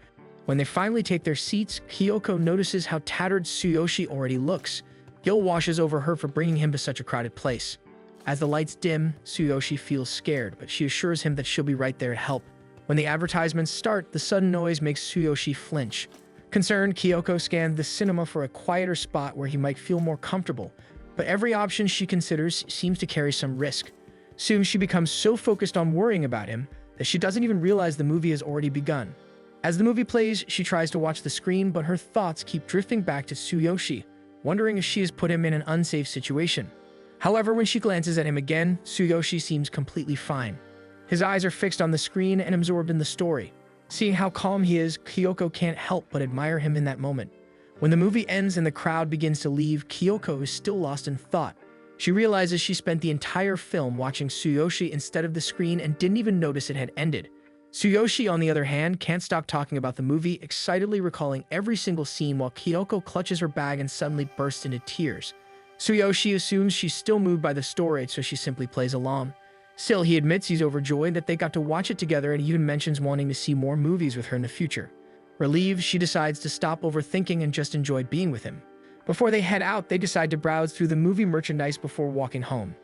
When they finally take their seats, Kyoko notices how tattered Tsuyoshi already looks. Guilt washes over her for bringing him to such a crowded place. As the lights dim, Tsuyoshi feels scared, but she assures him that she'll be right there to help. When the advertisements start, the sudden noise makes Tsuyoshi flinch. Concerned, Kyoko scans the cinema for a quieter spot where he might feel more comfortable, but every option she considers seems to carry some risk. Soon she becomes so focused on worrying about him that she doesn't even realize the movie has already begun. As the movie plays, she tries to watch the screen, but her thoughts keep drifting back to Tsuyoshi, wondering if she has put him in an unsafe situation. However, when she glances at him again, Tsuyoshi seems completely fine. His eyes are fixed on the screen and absorbed in the story. Seeing how calm he is, Kyoko can't help but admire him in that moment. When the movie ends and the crowd begins to leave, Kyoko is still lost in thought. She realizes she spent the entire film watching Tsuyoshi instead of the screen and didn't even notice it had ended. Tsuyoshi, on the other hand, can't stop talking about the movie, excitedly recalling every single scene while Kyoko clutches her bag and suddenly bursts into tears. Tsuyoshi assumes she's still moved by the story, so she simply plays along. Still, he admits he's overjoyed that they got to watch it together and even mentions wanting to see more movies with her in the future. Relieved, she decides to stop overthinking and just enjoy being with him. Before they head out, they decide to browse through the movie merchandise before walking home.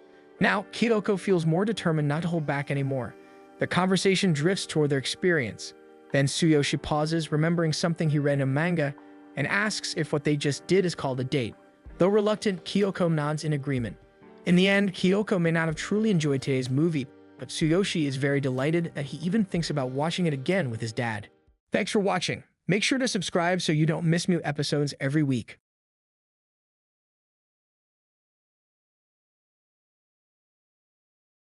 Now, Kyoko feels more determined not to hold back anymore. The conversation drifts toward their experience. Then Tsuyoshi pauses, remembering something he read in a manga, and asks if what they just did is called a date. Though reluctant, Kyoko nods in agreement. In the end, Kyoko may not have truly enjoyed today's movie, but Tsuyoshi is very delighted that he even thinks about watching it again with his dad. Thanks for watching. Make sure to subscribe so you don't miss new episodes every week.